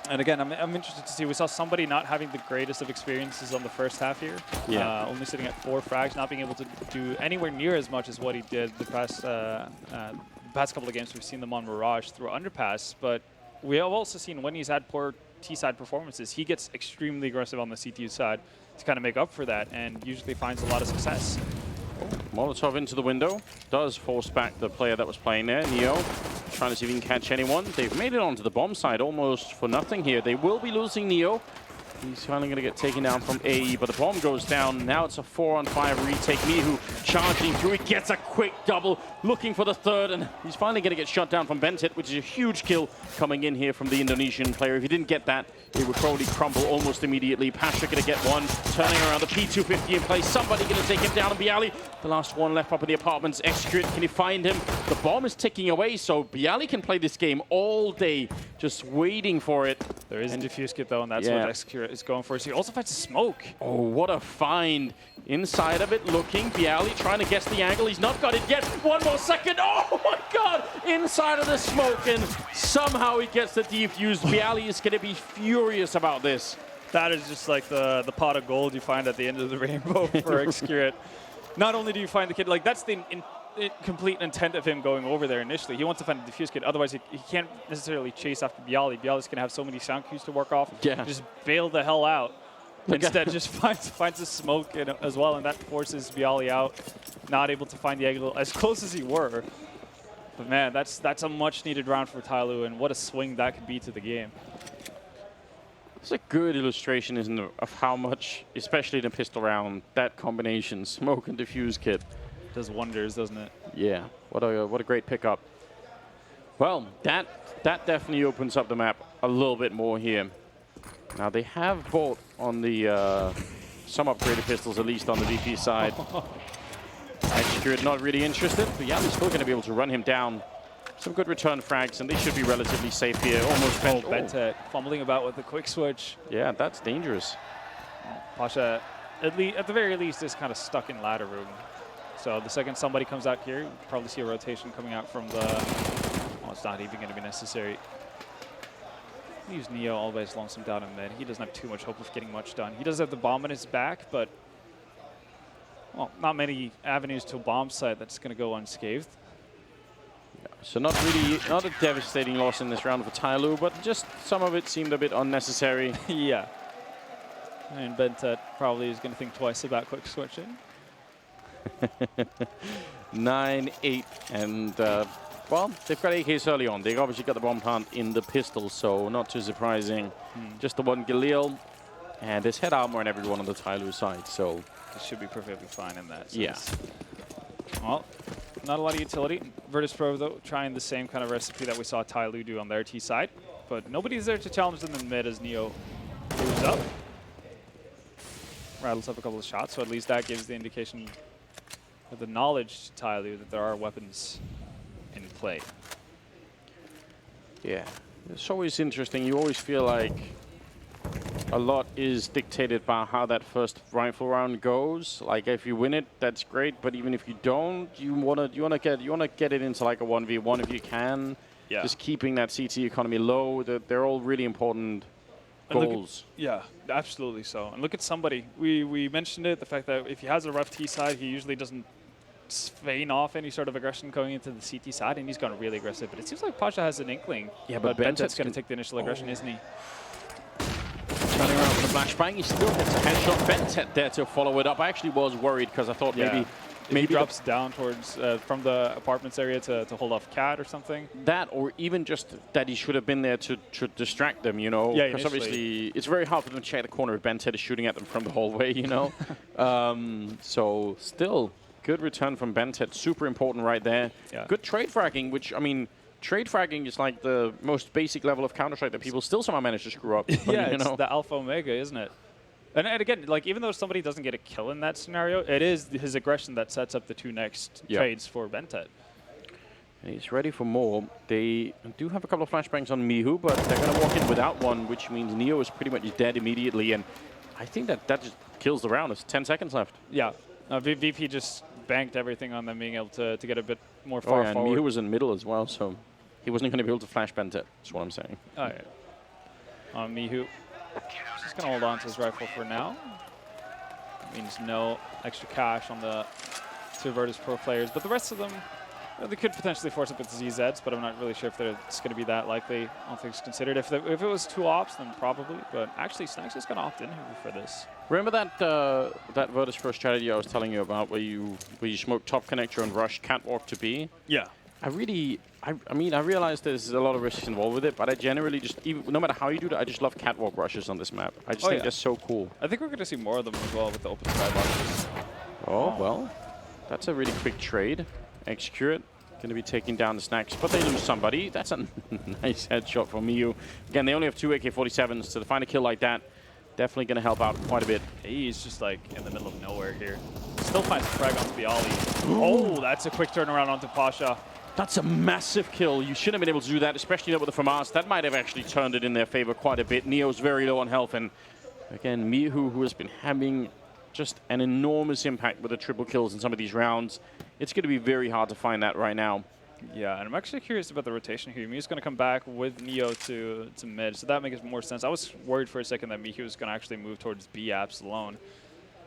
And again, I'm interested to see. We saw somebody not having the greatest of experiences on the first half here. Yeah. Only sitting at 4 frags, not being able to do anywhere near as much as what he did the past couple of games. We've seen them on Mirage through Underpass, but we have also seen when he's had poor T-side performances, he gets extremely aggressive on the CTU side to kind of make up for that, and usually finds a lot of success. Molotov into the window. Does force back the player that was playing there, Neo. Trying to see if he can catch anyone. They've made it onto the bomb side almost for nothing here. They will be losing Neo. He's finally going to get taken down from AE, but the bomb goes down. Now it's a 4-on-5 retake. Mihu charging through. He gets a quick double, looking for the 3rd, and he's finally going to get shut down from Bentit, which is a huge kill coming in here from the Indonesian player. If he didn't get that, it would probably crumble almost immediately. Pasha going to get one, turning around the P250 in place. Somebody going to take him down, and Bialy, the last one left up in the apartments. Execute, can he find him? The bomb is ticking away, so Bialy can play this game all day, just waiting for it. There is a diffuse kit though, and that's what Execute is going for. So he also finds a smoke. Oh, what a find. Inside of it, looking. Bialy trying to guess the angle. He's not got it yet. One more second. Oh, my God. Inside of the smoke, and somehow he gets the defuse. Bialy is going to be furious about this. That is just like the pot of gold you find at the end of the rainbow for Execute. Not only do you find the kid, like that's the complete intent of him going over there initially. He wants to find a diffuse kit. Otherwise, he can't necessarily chase after Bialy. Bialy's going to have so many sound cues to work off. Yeah. Just bail the hell out. Instead, just finds a smoke as well, and that forces Bialy out. Not able to find the angle as close as he were. But man, that's a much-needed round for Tyloo, and what a swing that could be to the game. It's a good illustration, isn't it, of how much, especially in a pistol round, that combination, smoke and diffuse kit, does wonders, doesn't it? Yeah, what a great pickup. Well, that definitely opens up the map a little bit more here. Now they have bought on the some upgraded pistols, at least on the VP side. Execute not really interested, but yeah, they're still going to be able to run him down. Some good return frags, and they should be relatively safe here. Almost Bentit fumbling about with the quick switch. Yeah, that's dangerous. Pasha, at the very least, is kind of stuck in ladder room. So the second somebody comes out here, you'll probably see a rotation coming out from the... Well, it's not even going to be necessary. Leaves Neo always lonesome down in mid. He doesn't have too much hope of getting much done. He does have the bomb in his back, but well, not many avenues to a bomb site that's going to go unscathed. So not a devastating loss in this round for Tyloo, but just some of it seemed a bit unnecessary. Yeah. And Bentet probably is going to think twice about quick switching. 9-8, and well, they've got AKs early on. They've obviously got the bomb plant in the pistol, so not too surprising. Just the one Galil, and there's head armor on everyone on the Tyloo side, so it should be perfectly fine in that sense. Yeah. Well, not a lot of utility. Virtus.pro, though, trying the same kind of recipe that we saw Tyloo do on their T side, but nobody's there to challenge them in mid as Neo moves up. Rattles up a couple of shots, so at least that gives the indication of the knowledge to Tyloo that there are weapons in play. Yeah, it's always interesting. You always feel like a lot is dictated by how that first rifle round goes. Like if you win it, that's great. But even if you don't, you wanna get it into like a 1v1 if you can. Yeah. Just keeping that CT economy low. They're all really important goals. Yeah, absolutely so. And look at somebody. We mentioned it, the fact that if he has a rough T side, he usually doesn't feign off any sort of aggression going into the CT side, and he's gone really aggressive. But it seems like Pasha has an inkling. Yeah, but Bentet's going to take the initial aggression, isn't he? Turning around for the flashbang, he still gets a headshot. Bentet there to follow it up. I actually was worried because I thought maybe he drops down towards from the apartments area to hold off Cat or something. That, or even just that he should have been there to distract them, you know? Yeah, because obviously it's very hard for them to check the corner if Bentet is shooting at them from the hallway, you know? So still, good return from Bentet. Super important right there. Yeah. Good trade fragging, which, I mean, trade fragging is like the most basic level of Counter-Strike that people still somehow manage to screw up. Yeah, you it's know? the Alpha Omega, isn't it? And again, like even though somebody doesn't get a kill in that scenario, it is his aggression that sets up the two next trades for Bentet. And he's ready for more. They do have a couple of flashbangs on Mihu, but they're going to walk in without one, which means Neo is pretty much dead immediately. And I think that just kills the round. There's 10 seconds left. Yeah. VP just banked everything on them being able to get a bit more far forward. And Mihu was in the middle as well, so he wasn't going to be able to flash Bentet. That's what I'm saying. Oh, yeah. Mihu just going to hold on to his rifle for now. Means no extra cash on the two Virtus.pro players, but the rest of them, they could potentially force up with ZZs, but I'm not really sure if it's going to be that likely. All things considered. If it was two ops, then probably. But actually, Snacks is going to opt in here for this. Remember that Virtus.pro strategy I was telling you about, where you smoke top connector and rush catwalk to B? Yeah. I mean, I realize there's a lot of risks involved with it, but I generally just, no matter how you do that, I just love catwalk rushes on this map. I just think they're so cool. I think we're going to see more of them as well with the open sky boxes. Oh, well, that's a really quick trade. Execute. Going to be taking down the Snacks, but they lose somebody. That's a nice headshot from Miu. Again, they only have 2 AK-47s, so to find a kill like that, definitely going to help out quite a bit. He's just like in the middle of nowhere here. Still finds a frag onto the ollie. Oh, that's a quick turnaround onto Pasha. That's a massive kill. You shouldn't have been able to do that, especially not with the FAMAS. That might have actually turned it in their favor quite a bit. Neo's very low on health, and again, Miu, who has been having just an enormous impact with the triple kills in some of these rounds. It's going to be very hard to find that right now. Yeah, and I'm actually curious about the rotation here. Miu's going to come back with Neo to mid, so that makes more sense. I was worried for a second that Miu was going to actually move towards B apps alone.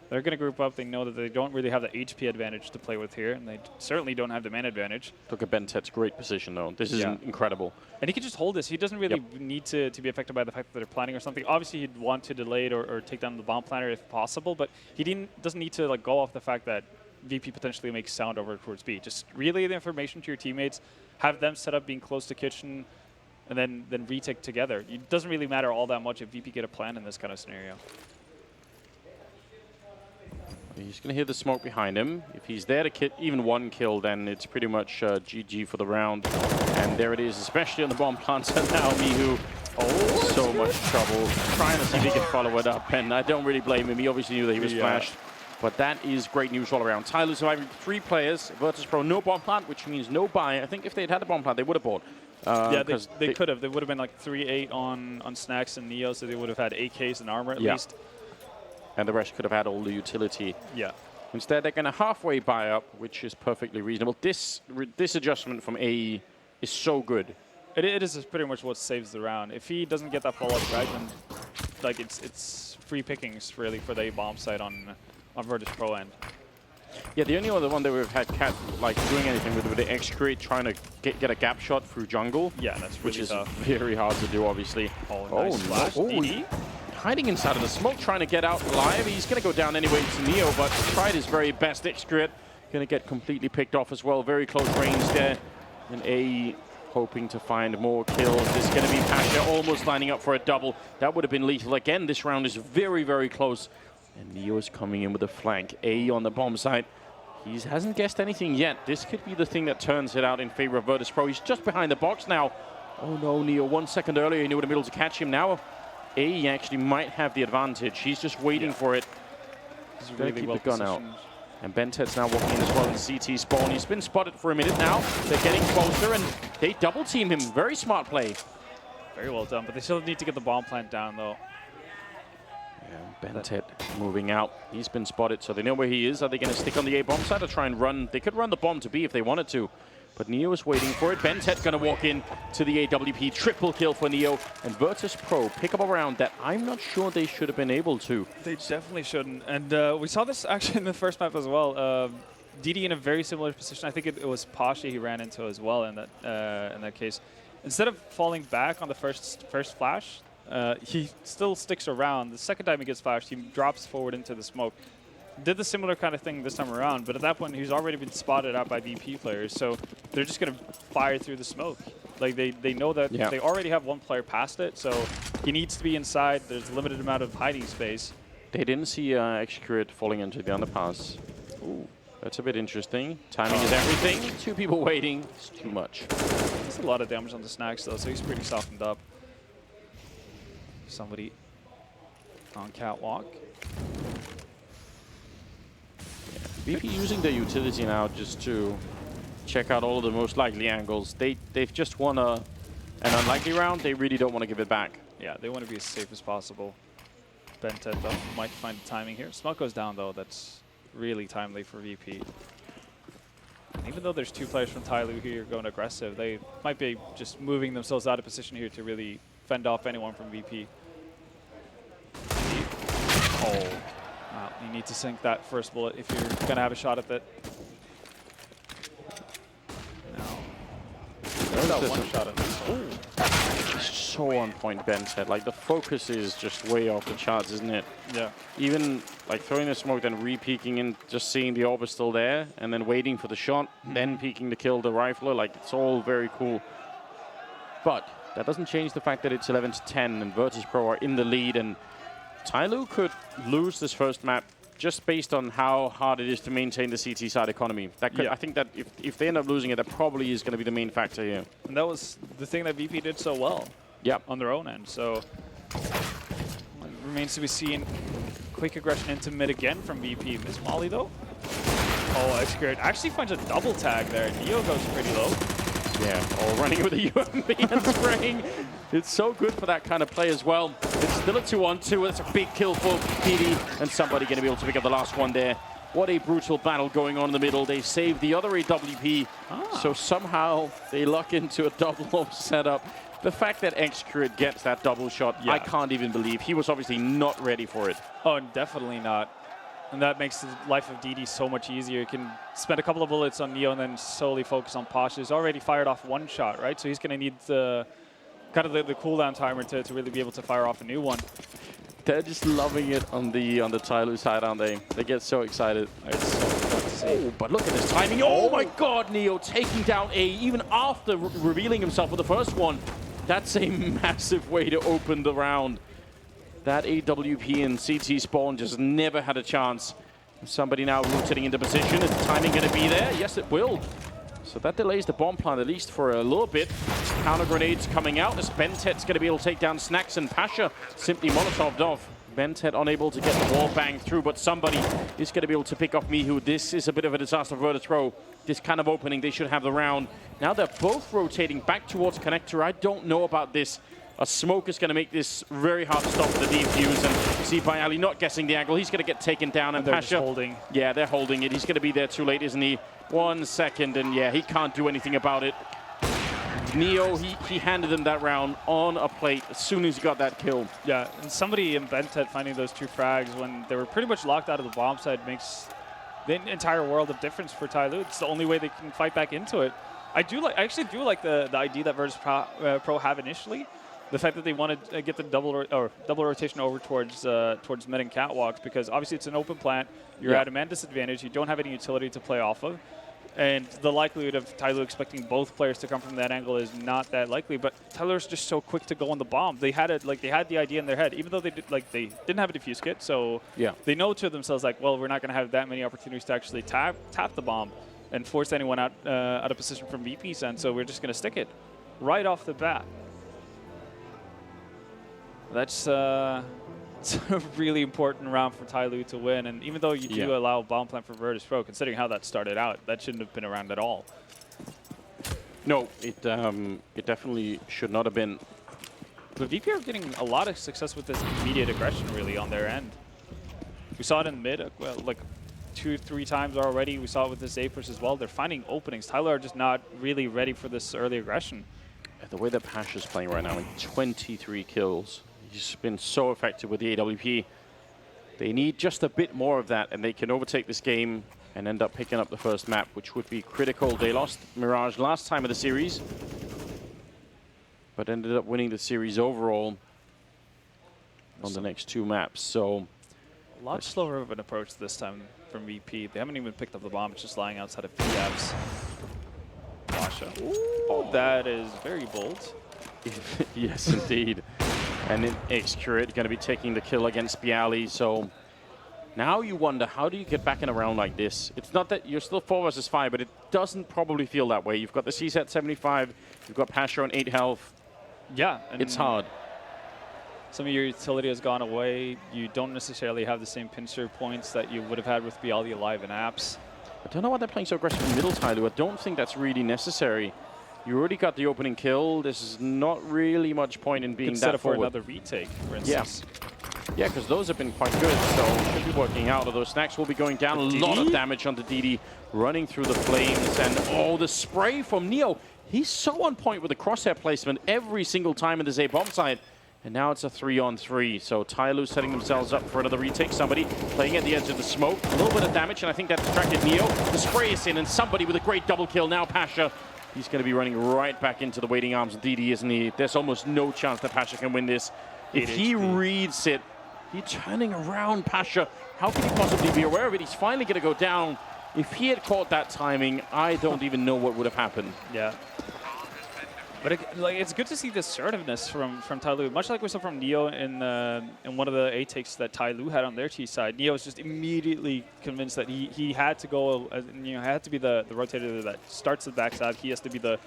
They're going to group up. They know that they don't really have the HP advantage to play with here, and they certainly don't have the man advantage. Look at Bentet's great position, though. This is incredible. And he can just hold this. He doesn't really need to be affected by the fact that they're planning or something. Obviously, he'd want to delay it or take down the bomb planner if possible, but he doesn't need to go off the fact that VP potentially makes sound over towards B. Just relay the information to your teammates, have them set up being close to kitchen, and then retake together. It doesn't really matter all that much if VP get a plan in this kind of scenario. He's going to hear the smoke behind him. If he's there to get even one kill, then it's pretty much GG for the round. And there it is, especially on the bomb plant. And now Mihu, so much trouble, trying to see if he can follow it up. And I don't really blame him. He obviously knew that he was flashed. But that is great news all around. Tyloo surviving 3 players. Virtus.pro, no bomb plant, which means no buy. I think if they'd had a bomb plant, they would have bought. Yeah, they could have. They would have been like 3-8 on Snacks and Neo, so they would have had AKs and armor at least. And the rest could have had all the utility. Yeah. Instead, they're going to halfway buy up, which is perfectly reasonable. This adjustment from AE is so good. It is pretty much what saves the round. If he doesn't get that follow-up frag, then like it's free pickings really for the A-bomb site on Virtus.pro end. Yeah, the only other one that we've had Cat like doing anything with the X-Create trying to get a gap shot through jungle. Yeah, that's really which tough. is very hard to do, obviously. Oh, nice flash. DD. Hiding inside of the smoke, trying to get out live. He's going to go down anyway to Neo, but tried his very best. X-Create going to get completely picked off as well. Very close range there. And A hoping to find more kills. This is going to be Pasha almost lining up for a double. That would have been lethal. Again, this round is very, very close. And Neo is coming in with a flank. A on the bomb site. He hasn't guessed anything yet. This could be the thing that turns it out in favor of Virtus.pro. He's just behind the box now. Oh no, Neo, 1 second earlier, he would have been able to catch him. Now, A actually might have the advantage. He's just waiting for it. He's Gonna really keep well the gun positioned. out. And Bentet's now walking in as well in CT spawn. He's been spotted for a minute now. They're getting closer and they double team him. Very smart play. Very well done, but they still need to get the bomb plant down though. Yeah, Bentet moving out. He's been spotted, so they know where he is. Are they going to stick on the A-bomb side or try and run? They could run the bomb to B if they wanted to. But Neo is waiting for it. Bentet going to walk in to the AWP. Triple kill for Neo. And Virtus.pro pick up a round that I'm not sure they should have been able to. They definitely shouldn't. And we saw this actually in the first map as well. DD in a very similar position. I think it was Pasha he ran into as well in that case. Instead of falling back on the first flash, he still sticks around. The second time he gets flashed, he drops forward into the smoke. Did the similar kind of thing this time around, but at that point he's already been spotted out by VP players, so they're just going to fire through the smoke. Like they know that they already have one player past it, so he needs to be inside. There's a limited amount of hiding space. They didn't see X-Create falling into the underpass. Ooh, that's a bit interesting. Timing is everything. 2 people waiting. It's too much. There's a lot of damage on the snacks though, so he's pretty softened up. Somebody on catwalk. VP using the utility now just to check out all of the most likely angles. They've just won an unlikely round. They really don't want to give it back. Yeah, they want to be as safe as possible. Bentet though might find the timing here. Smoke goes down though. That's really timely for VP. And even though there's 2 players from Tyloo here going aggressive, they might be just moving themselves out of position here to really fend off anyone from VP. Oh. Wow, you need to sink that first bullet if you're going to have a shot at that. No. That one shot at this. So on point, Bentet. Like, the focus is just way off the charts, isn't it? Yeah. Even, like, throwing the smoke, then re-peeking and just seeing the orb is still there, and then waiting for the shot, then peeking to kill the rifler. Like, it's all very cool. But that doesn't change the fact that it's 11-10, and Virtus.pro are in the lead, and Tyloo could lose this first map just based on how hard it is to maintain the CT side economy. That could, I think that if they end up losing it, that probably is going to be the main factor here. And that was the thing that VP did so well on their own end. So it remains to be seen. Quick aggression into mid again from VP. Miss Molly though. Oh, X-Create actually finds a double tag there. Neo goes pretty low. Yeah, all running with a UMP and spraying. It's so good for that kind of play as well. It's still a 2-on-2. That's a big kill for DD, and somebody going to be able to pick up the last one there. What a brutal battle going on in the middle. They saved the other AWP, so somehow they luck into a double setup. The fact that X-Create gets that double shot, I can't even believe. He was obviously not ready for it. Oh, definitely not. And that makes the life of DD so much easier. You can spend a couple of bullets on Neo and then solely focus on Pasha. He's already fired off 1 shot, right? So he's going to need the kind of the cooldown timer to really be able to fire off a new one. They're just loving it on the Tyloo side, aren't they? They get so excited. It's so fun to see. Oh, but look at this timing. Oh my God, Neo taking down A even after revealing himself with the first one. That's a massive way to open the round. That AWP and CT spawn just never had a chance. Somebody now rotating into position. Is the timing going to be there? Yes, it will. So that delays the bomb plant at least for a little bit. Counter grenades coming out. This Bentet's going to be able to take down Snacks, and Pasha simply Molotov'd off. Bentet unable to get the wall banged through, but somebody is going to be able to pick off Mihu. This is a bit of a disaster for Virtus.pro. This kind of opening, they should have the round. Now they're both rotating back towards connector. I don't know about this. A smoke is going to make this very hard to stop with the defuse, and see by Ali not guessing the angle. He's going to get taken down, and they're Pasha just holding. Yeah, they're holding it. He's going to be there too late, isn't he? 1 second, and yeah, he can't do anything about it. Neo, he handed them that round on a plate as soon as he got that kill. Yeah, and somebody in Bentet finding those 2 frags when they were pretty much locked out of the bomb side makes the entire world of difference for Tyloo. It's the only way they can fight back into it. I actually do like the idea that Virtus.pro have initially. The fact that they wanted to get the double rotation over towards mid and catwalks, because obviously it's an open plant. You're at a man disadvantage. You don't have any utility to play off of. And the likelihood of Tyloo expecting both players to come from that angle is not that likely. But Tyloo's just so quick to go on the bomb. They had it, they had the idea in their head, even though they didn't have a defuse kit. So they know to themselves, well, we're not going to have that many opportunities to actually tap the bomb and force anyone out of position from VP's end. So we're just going to stick it right off the bat. That's it's a really important round for Tyloo to win, and even though you do allow bomb plant for Virtus.pro, considering how that started out, that shouldn't have been a round at all. No, it definitely should not have been. But VP are getting a lot of success with this immediate aggression, really, on their end. We saw it in mid, like 2-3 times already. We saw it with this A push as well. They're finding openings. Tyloo are just not really ready for this early aggression. The way that Pasha's playing right now, in 23 kills. He's been so effective with the AWP. They need just a bit more of that, and they can overtake this game and end up picking up the first map, which would be critical. They lost Mirage last time of the series, but ended up winning the series overall on the next 2 maps. So a lot slower of an approach this time from VP. They haven't even picked up the bomb. It's just lying outside of PFs. Pasha. Oh, that is very bold. Yes, indeed. And then Xcurate going to be taking the kill against Bialy. So now you wonder, how do you get back in a round like this? It's not that you're still 4 versus 5, but it doesn't probably feel that way. You've got the CZ at 75. You've got Pasha on 8 health. Yeah. It's hard. Some of your utility has gone away. You don't necessarily have the same pincer points that you would have had with Bialy alive in apps. I don't know why they're playing so aggressive in middle, Tyloo. I don't think that's really necessary. You already got the opening kill. This is not really much point in being that forward. For another retake, for instance. Yeah, because those have been quite good, so should be working out. Although Snacks will be going down. A lot of damage on the DD, running through the flames. And the spray from Neo. He's so on point with the crosshair placement every single time in this A bomb site. And now it's a 3-on-3. So Tyloo setting themselves up for another retake. Somebody playing at the edge of the smoke. A little bit of damage, and I think that distracted Neo. The spray is in, and somebody with a great double kill. Now Pasha. He's going to be running right back into the waiting arms of DD, isn't he? There's almost no chance that Pasha can win this. If he reads it, he's turning around Pasha. How can he possibly be aware of it? He's finally going to go down. If he had caught that timing, I don't even know what would have happened. Yeah. But it's good to see the assertiveness from Tyloo, much like we saw from Neo in one of the A takes that Tyloo had on their T side. Neo was just immediately convinced that he had to go, had to be the rotator that starts the backside. He has to be the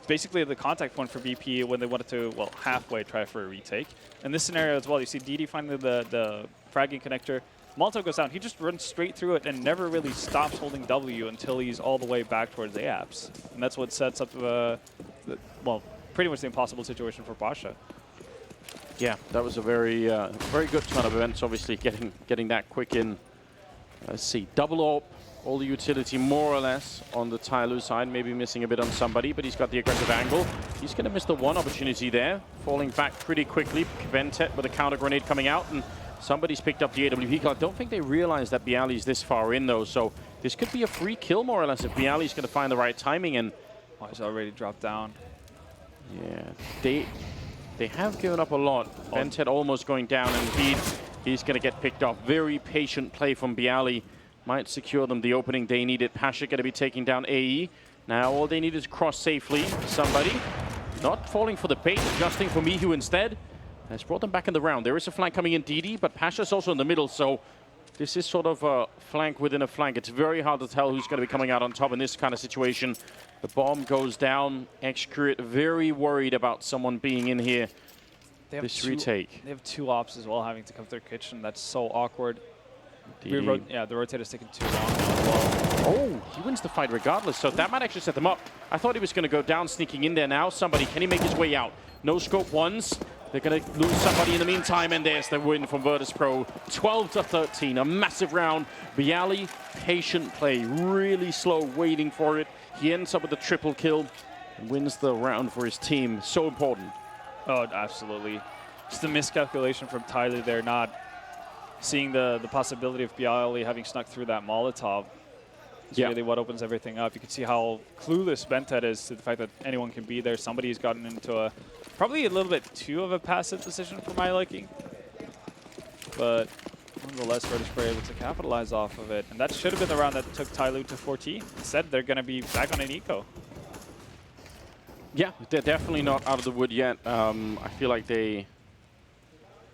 basically the contact point for VP when they wanted to, halfway try for a retake. In this scenario as well, you see DD finding the fragging connector. Malto goes down. He just runs straight through it and never really stops holding W until he's all the way back towards the apps. And that's what sets up, pretty much the impossible situation for Pasha. Yeah, that was a very good turn of events, obviously, getting that quick in. Let's see, double AWP, all the utility more or less on the Tyloo side, maybe missing a bit on somebody, but he's got the aggressive angle. He's going to miss the one opportunity there, falling back pretty quickly. Ventet with a counter grenade coming out, and somebody's picked up the AWP kill. I don't think they realize that Bialy's this far in, though, so this could be a free kill, more or less, if Bialy's going to find the right timing. And he's already dropped down. Yeah, they have given up a lot. Ventet almost going down, and indeed, he's going to get picked off. Very patient play from Bialy. Might secure them the opening they needed. Pasha going to be taking down AE. Now all they need is cross safely. Somebody not falling for the bait, adjusting for Mihu instead. Has brought them back in the round. There is a flank coming in DD, but Pasha's also in the middle, so this is sort of a flank within a flank. It's very hard to tell who's going to be coming out on top in this kind of situation. The bomb goes down. Xcurate very worried about someone being in here. This retake. They have 2 ops as well having to come through kitchen. That's so awkward. The rotator's taking too long now as well. Oh, he wins the fight regardless, so that might actually set them up. I thought he was going to go down, sneaking in there now. Somebody, can he make his way out? No scope ones. They're going to lose somebody in the meantime, and there's the win from Virtus.pro. 12-13, a massive round. Bialy, patient play, really slow, waiting for it. He ends up with a triple kill. and wins the round for his team. So important. Oh, absolutely. Just a miscalculation from Tyloo there, not seeing the possibility of Bialy having snuck through that Molotov. It's really what opens everything up. You can see how clueless Bentet is to the fact that anyone can be there. Somebody's gotten into probably a little bit too of a passive position for my liking. But nonetheless, Virtus.pro able to capitalize off of it. And that should have been the round that took Tyloo to 14. Instead, they're going to be back on an eco. Yeah, they're definitely not out of the wood yet. I feel like they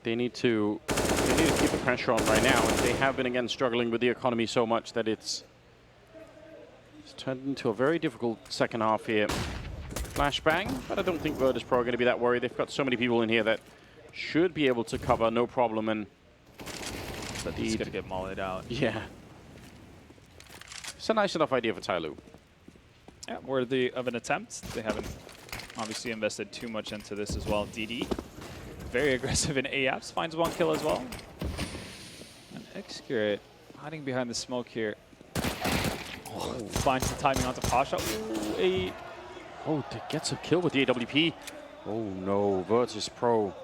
need to keep the pressure on right now. And they have been, again, struggling with the economy so much that it's turned into a very difficult second half here. Flashbang, but I don't think Virtus.pro are going to be that worried. They've got so many people in here that should be able to cover, no problem. And but he's going to get mollied out. Yeah. It's a nice enough idea for Tyloo. Yeah, worthy of an attempt. They haven't obviously invested too much into this as well. DD, very aggressive in AAPS, finds 1 kill as well. And Excurate hiding behind the smoke here. Oh, finds the timing onto Pasha. Ooh, Gets a kill with the AWP. Oh no, Virtus.pro.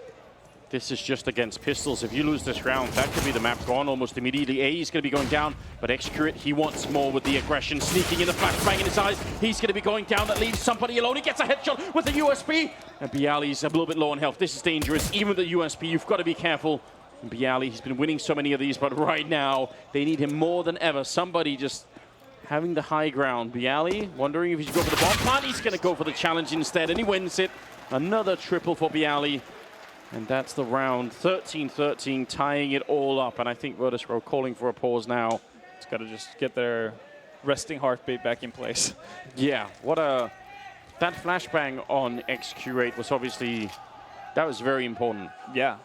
This is just against pistols. If you lose this round, that could be the map gone almost immediately. A is going to be going down, but Excurate, he wants more with the aggression. Sneaking in the flashbang in his eyes. He's going to be going down. That leaves somebody alone. He gets a headshot with the USP. And Bialy's a little bit low on health. This is dangerous. Even with the USP, you've got to be careful. And Bialy, he's been winning so many of these, but right now, they need him more than ever. Somebody just having the high ground. Bialy wondering if he should go for the bomb plant. He's going to go for the challenge instead, and he wins it. Another triple for Bialy. And that's the round. 13-13, tying it all up. And I think Virtus.pro calling for a pause now. It's got to just get their resting heartbeat back in place. Yeah, that flashbang on XQ8 was obviously, that was very important. Yeah.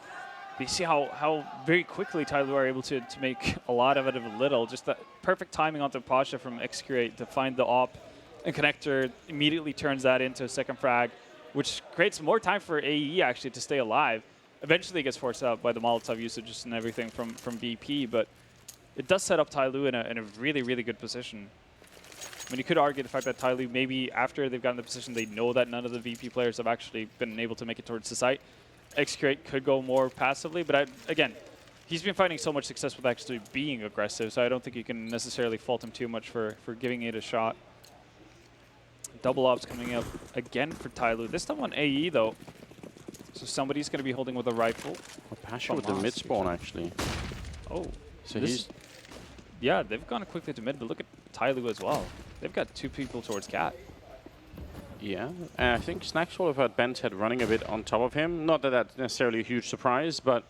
But you see how very quickly Tyloo are able to make a lot of it of a little. Just that perfect timing onto Pasha from XQ8 to find the op and connector, immediately turns that into a second frag, which creates more time for AE actually to stay alive. Eventually it gets forced out by the Molotov usage and everything from BP, but it does set up Tyloo in a really, really good position. I mean, you could argue the fact that Tyloo, maybe after they've gotten the position, they know that none of the VP players have actually been able to make it towards the site. XQ8 could go more passively, but again, he's been finding so much success with actually being aggressive, so I don't think you can necessarily fault him too much for giving it a shot. Double ops coming up again for Tyloo. This time on AE, though. So somebody's going to be holding with a rifle. Pasha with the mid spawn, actually. Oh. So he's... Yeah, they've gone quickly to mid, but look at Tyloo as well. They've got 2 people towards Cat. Yeah, and I think Snacks will have had Benthead running a bit on top of him. Not that that's necessarily a huge surprise, but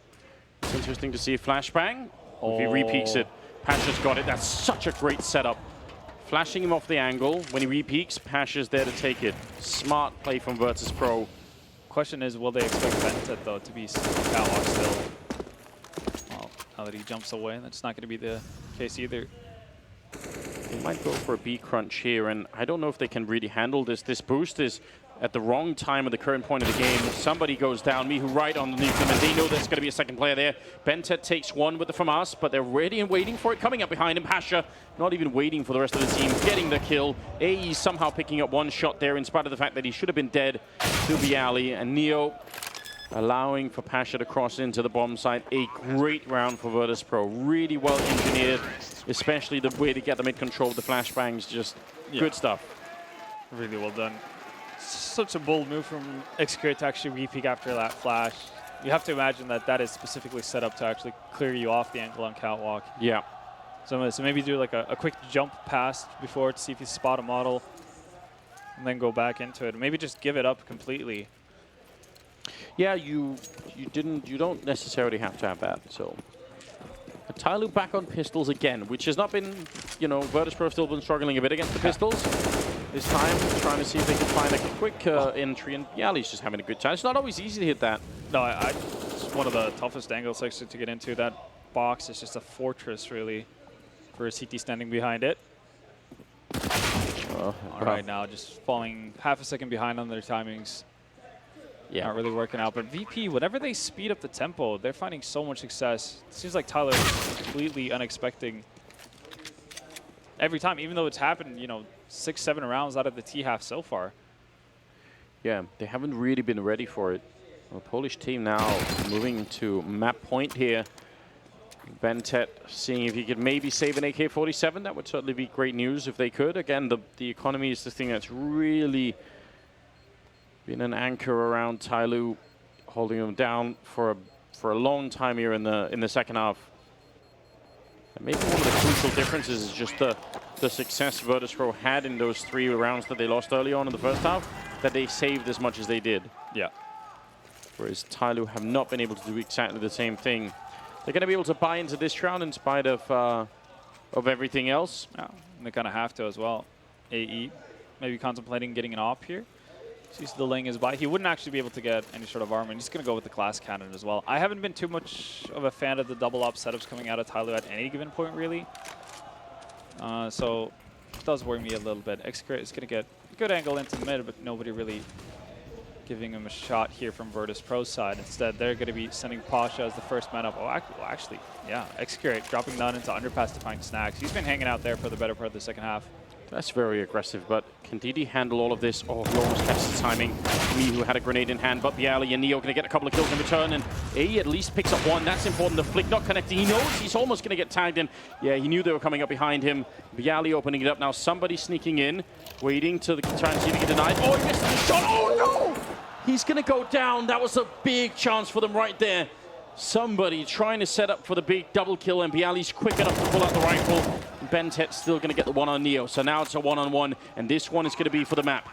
it's interesting to see flashbang. Oh. If he repeats it, Pasha's got it. That's such a great setup. Flashing him off the angle. When he repeaks, Pasha's there to take it. Smart play from Virtus.pro. Question is, will they expect Bentet, though, to be catwalk still? Well, now that he jumps away, that's not going to be the case either. They might go for a B crunch here, and I don't know if they can really handle this. This boost is at the wrong time at the current point of the game. Somebody goes down, Mihu right underneath them, and they know there's going to be a second player there. Bentet takes one with the FAMAS, but they're ready and waiting for it. Coming up behind him, Pasha not even waiting for the rest of the team, getting the kill. AE somehow picking up one shot there in spite of the fact that he should have been dead to Bialy, and Neo allowing for Pasha to cross into the bomb site. A great round for Virtus.pro. Really well engineered, especially the way to get the mid-control with the flashbangs. Just good stuff. Really well done. Such a bold move from XQ to actually re-peek after that flash. You have to imagine that that is specifically set up to actually clear you off the angle on catwalk. Yeah. So maybe do like a quick jump pass before to see if you spot a model, and then go back into it. Maybe just give it up completely. Yeah, you don't necessarily have to have that. So Tyloo back on pistols again, which has not been, you know, Virtus.pro have still been struggling a bit against the pistols. This time, trying to see if they can find a quick entry, and Bialy's just having a good time. It's not always easy to hit that. No, it's one of the toughest angles actually to get into. That box is just a fortress, really, for a CT standing behind it. All right, now just falling half a second behind on their timings. Yeah, not really working out. But VP, whenever they speed up the tempo, they're finding so much success. It seems like Tyler is completely unexpected every time, even though it's happened, you know, 6-7 rounds out of the T half so far. yeah, they haven't really been ready for it. The Polish team now moving to map point here. Bentet seeing if he could maybe save an AK-47. That would certainly be great news if they could. Again, the economy is the thing that's really been an anchor around Tyloo, holding them down for a long time here in the second half. And maybe one of the crucial differences is just the success Virtus.pro had in those 3 rounds that they lost early on in the first half, that they saved as much as they did. Yeah. Whereas Tyloo have not been able to do exactly the same thing. They're going to be able to buy into this round in spite of everything else. Yeah, and they kind of have to as well. AE maybe contemplating getting an op here. Sees the Ling is by. He wouldn't actually be able to get any sort of armor. And he's going to go with the glass cannon as well. I haven't been too much of a fan of the double op setups coming out of Tyloo at any given point, really. So it does worry me a little bit. Execrate is going to get a good angle into the mid, but nobody really giving him a shot here from Virtus.pro's side. Instead, they're going to be sending Pasha as the first man up. Oh, actually, yeah, Execrate dropping down into underpass to find Snags. He's been hanging out there for the better part of the second half. That's very aggressive, but can DD handle all of this? Oh, he almost catches the timing. Me, who had a grenade in hand, but Bialy and Neo going to get a couple of kills in return, and AE at least picks up one. That's important. The flick not connecting. He knows he's almost going to get tagged in. Yeah, he knew they were coming up behind him. Bialy opening it up now. Somebody sneaking in, waiting to try and see if he can deny it. Oh, he missed the shot. Oh, no! He's going to go down. That was a big chance for them right there. Somebody trying to set up for the big double kill, and Bialy's quick enough to pull out the rifle. Bentet's still going to get the one on Neo. So now it's a one-on-one, and this one is going to be for the map.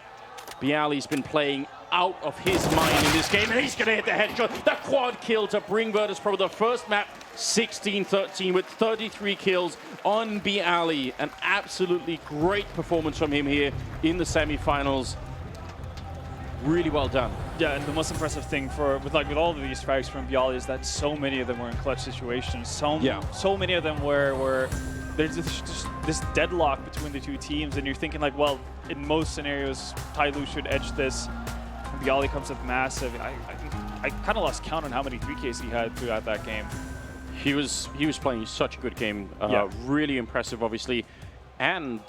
Bialy's been playing out of his mind in this game, and he's going to hit the headshot. The quad kill to bring Virtus.pro the first map, 16-13 with 33 kills on Bialy. An absolutely great performance from him here in the semifinals. Really well done. Yeah, and the most impressive thing with all of these frags from Bialy is that so many of them were in clutch situations. So many of them were there's just this deadlock between the two teams, and you're thinking like, well, in most scenarios, Tyloo should edge this. And Bialy comes up massive. I kind of lost count on how many 3Ks he had throughout that game. He was playing such a good game. Really impressive, obviously, and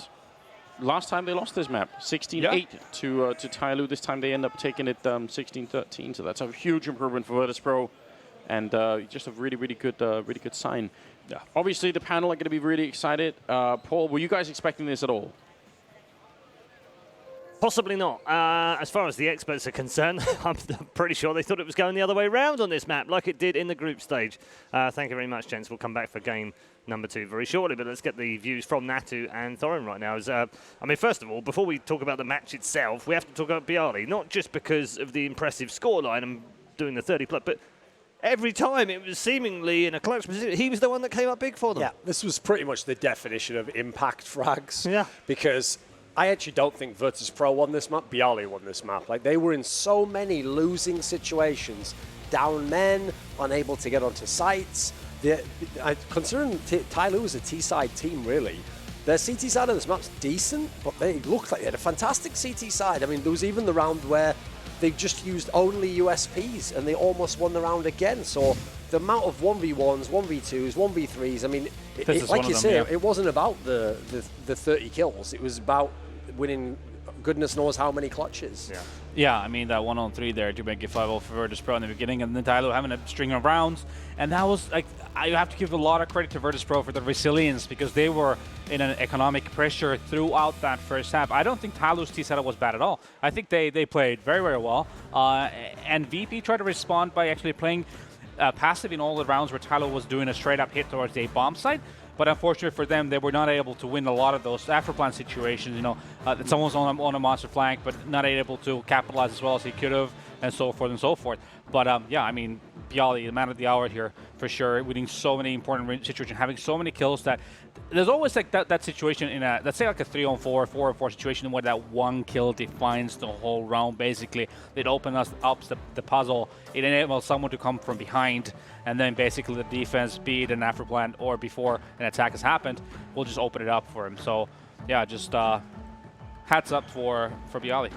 last time they lost this map, 16-8 to Tyloo. This time they end up taking it 16-13. So that's a huge improvement for Virtus.pro, and just a really good sign. Yeah. Obviously, the panel are going to be really excited. Paul, were you guys expecting this at all? Possibly not. As far as the experts are concerned, I'm pretty sure they thought it was going the other way around on this map, like it did in the group stage. Thank you very much, gents. We'll come back for game number 2 very shortly, but let's get the views from Natu and Thorin right now. I mean, first of all, before we talk about the match itself, we have to talk about Bialy, not just because of the impressive scoreline and doing the 30+, but every time it was seemingly in a clutch position, he was the one that came up big for them. Yeah, this was pretty much the definition of impact frags. Yeah. Because I actually don't think Virtus.pro won this map. Bialy won this map. Like, they were in so many losing situations. Down men, unable to get onto sites. Considering Tyloo is a T-side team, really, their CT side of this map's decent, but they looked like they had a fantastic CT side. I mean, there was even the round where they just used only USPs, and they almost won the round again. So the amount of 1v1s, 1v2s, 1v3s, I mean, like you say, it wasn't about the 30 kills. It was about winning goodness knows how many clutches. Yeah, I mean, that 1-on-3 there to make it 5-0 for Virtus.pro in the beginning, and then Tyloo having a string of rounds. And that was, like, I have to give a lot of credit to Virtus.pro for the resilience, because they were in an economic pressure throughout that first half. I don't think Tyloo's T setup was bad at all. I think they played very, very well. And VP tried to respond by actually playing passive in all the rounds where Tyloo was doing a straight-up hit towards the bomb site. But unfortunately for them, they were not able to win a lot of those after-plan situations. You know, someone's on a monster flank, but not able to capitalize as well as he could have, and so forth and so forth. But yeah, I mean, Bialy, the man of the hour here for sure, winning so many important situations, having so many kills that there's always like that situation in a, let's say like a 3-on-4, 4-on-4 situation where that one kill defines the whole round. Basically, it opens up the puzzle. It enables someone to come from behind, and then basically the defense, be it an afterplan or before an attack has happened, will just open it up for him. So yeah, just hats up for Bialy.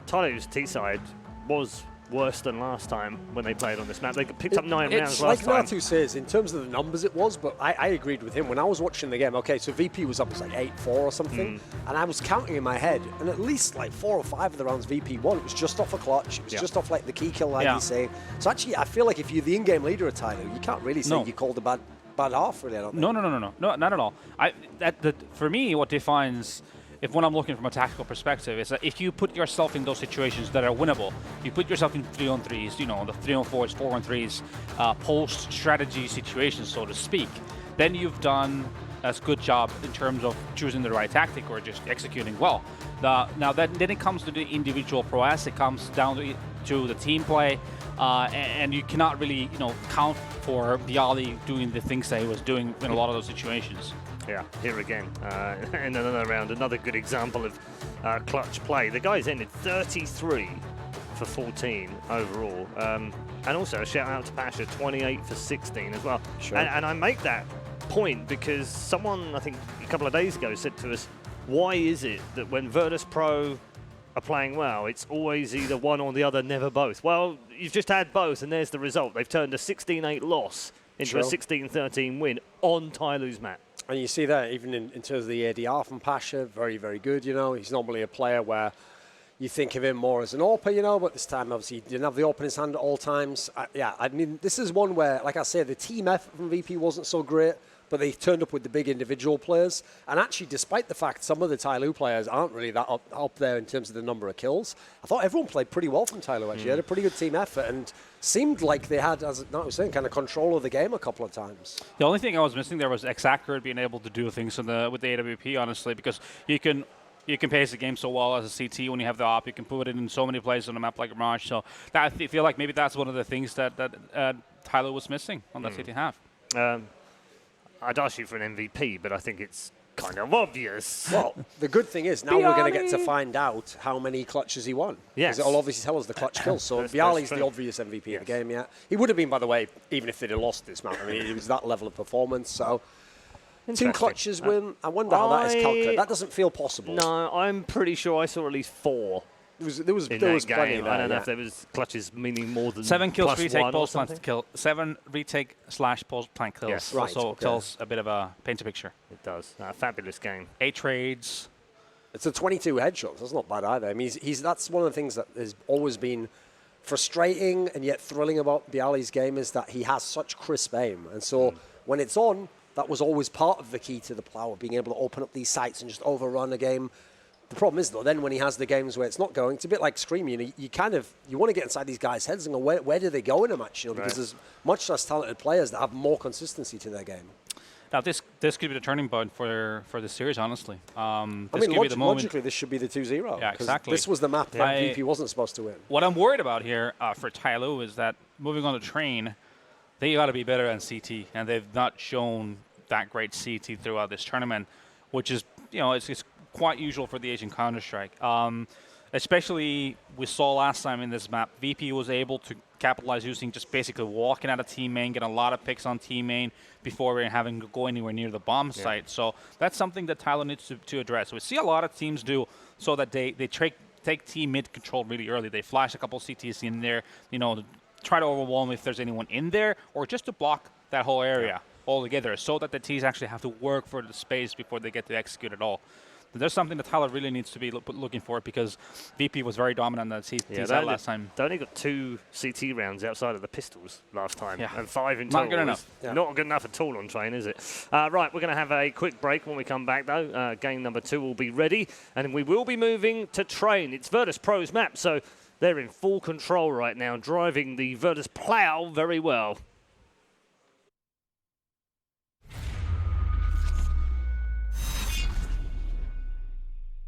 Tyloo's T-side was worse than last time when they played on this map. They picked up 9 rounds last time. Like Natu says, in terms of the numbers it was, but I agreed with him. When I was watching the game, okay, so VP was up, it's like 8-4 or something, and I was counting in my head, and at least like 4 or 5 of the rounds VP won. It was just off a clutch. It was just off like the key kill, like you say. So actually, I feel like if you're the in-game leader of Tyloo, you can't really say you called a bad half, really, I don't think. No, not at all. For me, what defines... when I'm looking from a tactical perspective, is that if you put yourself in those situations that are winnable, you put yourself in 3-on-3s, the 3-on-4s, 4-on-3s, post-strategy situations, so to speak, then you've done a good job in terms of choosing the right tactic or just executing well. Now, then it comes to the individual prowess, it comes down to the team play, and you cannot really, count for Bialy doing the things that he was doing in a lot of those situations. Yeah, here again, in another round, another good example of clutch play. The guys ended 33 for 14 overall. And also a shout out to Pasha, 28 for 16 as well. Sure. And I make that point because someone, I think a couple of days ago, said to us, why is it that when Virtus.pro are playing well, it's always either one or the other, never both? Well, you've just had both, and there's the result. They've turned a 16-8 loss into a 16-13 win on Tyloo's map. And you see that even in terms of the ADR from Pasha, very, very good, He's normally a player where you think of him more as an AWPer, but this time, obviously, he didn't have the AWP in his hand at all times. I mean, this is one where, like I say, the team effort from VP wasn't so great, but they turned up with the big individual players. And actually, despite the fact some of the Tyloo players aren't really that up there in terms of the number of kills, I thought everyone played pretty well from Tyloo, actually. They had a pretty good team effort and seemed like they had, as I was saying, kind of control of the game a couple of times. The only thing I was missing there was X-Accurate being able to do things with the AWP, honestly, because you can pace the game so well as a CT when you have the op. You can put it in so many places on a map like Mirage. So I feel like maybe that's one of the things that Tyloo was missing on that CT half. I'd ask you for an MVP, but I think it's kind of obvious. Well, the good thing is now we're going to get to find out how many clutches he won. Yes. Because it'll obviously tell us the clutch kills. So Bialy's the obvious MVP of the game, He would have been, by the way, even if they'd have lost this map. I mean, it was that level of performance. So 2 clutches win. I wonder how that is calculated. That doesn't feel possible. No, I'm pretty sure I saw at least 4. There was plenty there, I don't know if there was clutches meaning more than 7 kills, plus retake, 1 post plant kill. 7 retake / post plant kills. Yes. Right, also tells a bit of a paints a picture. It does. Fabulous game. 8 trades. It's a 22 headshots. That's not bad either. I mean, that's one of the things that has always been frustrating and yet thrilling about Bialy's game is that he has such crisp aim. And so when it's on, that was always part of the key to the plow, being able to open up these sites and just overrun a game. The problem is, though, then when he has the games where it's not going, it's a bit like Scream. You want to get inside these guys' heads and go, where do they go in a match? Because there's much less talented players that have more consistency to their game. Now, this could be the turning point for the series, honestly. Logically, this should be the 2-0. Yeah, exactly. This was the map that VP wasn't supposed to win. What I'm worried about here for Tyloo is that moving on the train, they got to be better than CT, and they've not shown that great CT throughout this tournament, which is, it's quite usual for the Asian Counter-Strike. Especially we saw last time in this map, VP was able to capitalize using just basically walking out of team main, getting a lot of picks on team main before we're having to go anywhere near the bomb site. So that's something that Tyloo needs to address. We see a lot of teams do so that they take team mid control really early. They flash a couple CTs in there, to try to overwhelm if there's anyone in there, or just to block that whole area altogether so that the Ts actually have to work for the space before they get to execute it all. There's something that Tyloo really needs to be looking for because VP was very dominant on the CT last time. They only got 2 CT rounds outside of the pistols last time, and 5 in total. Not good enough. Not good enough at all on train, is it? Right, we're going to have a quick break. When we come back, though, game number 2 will be ready, and we will be moving to train. It's Virtus.pro's map, so they're in full control right now, driving the Virtus plow very well.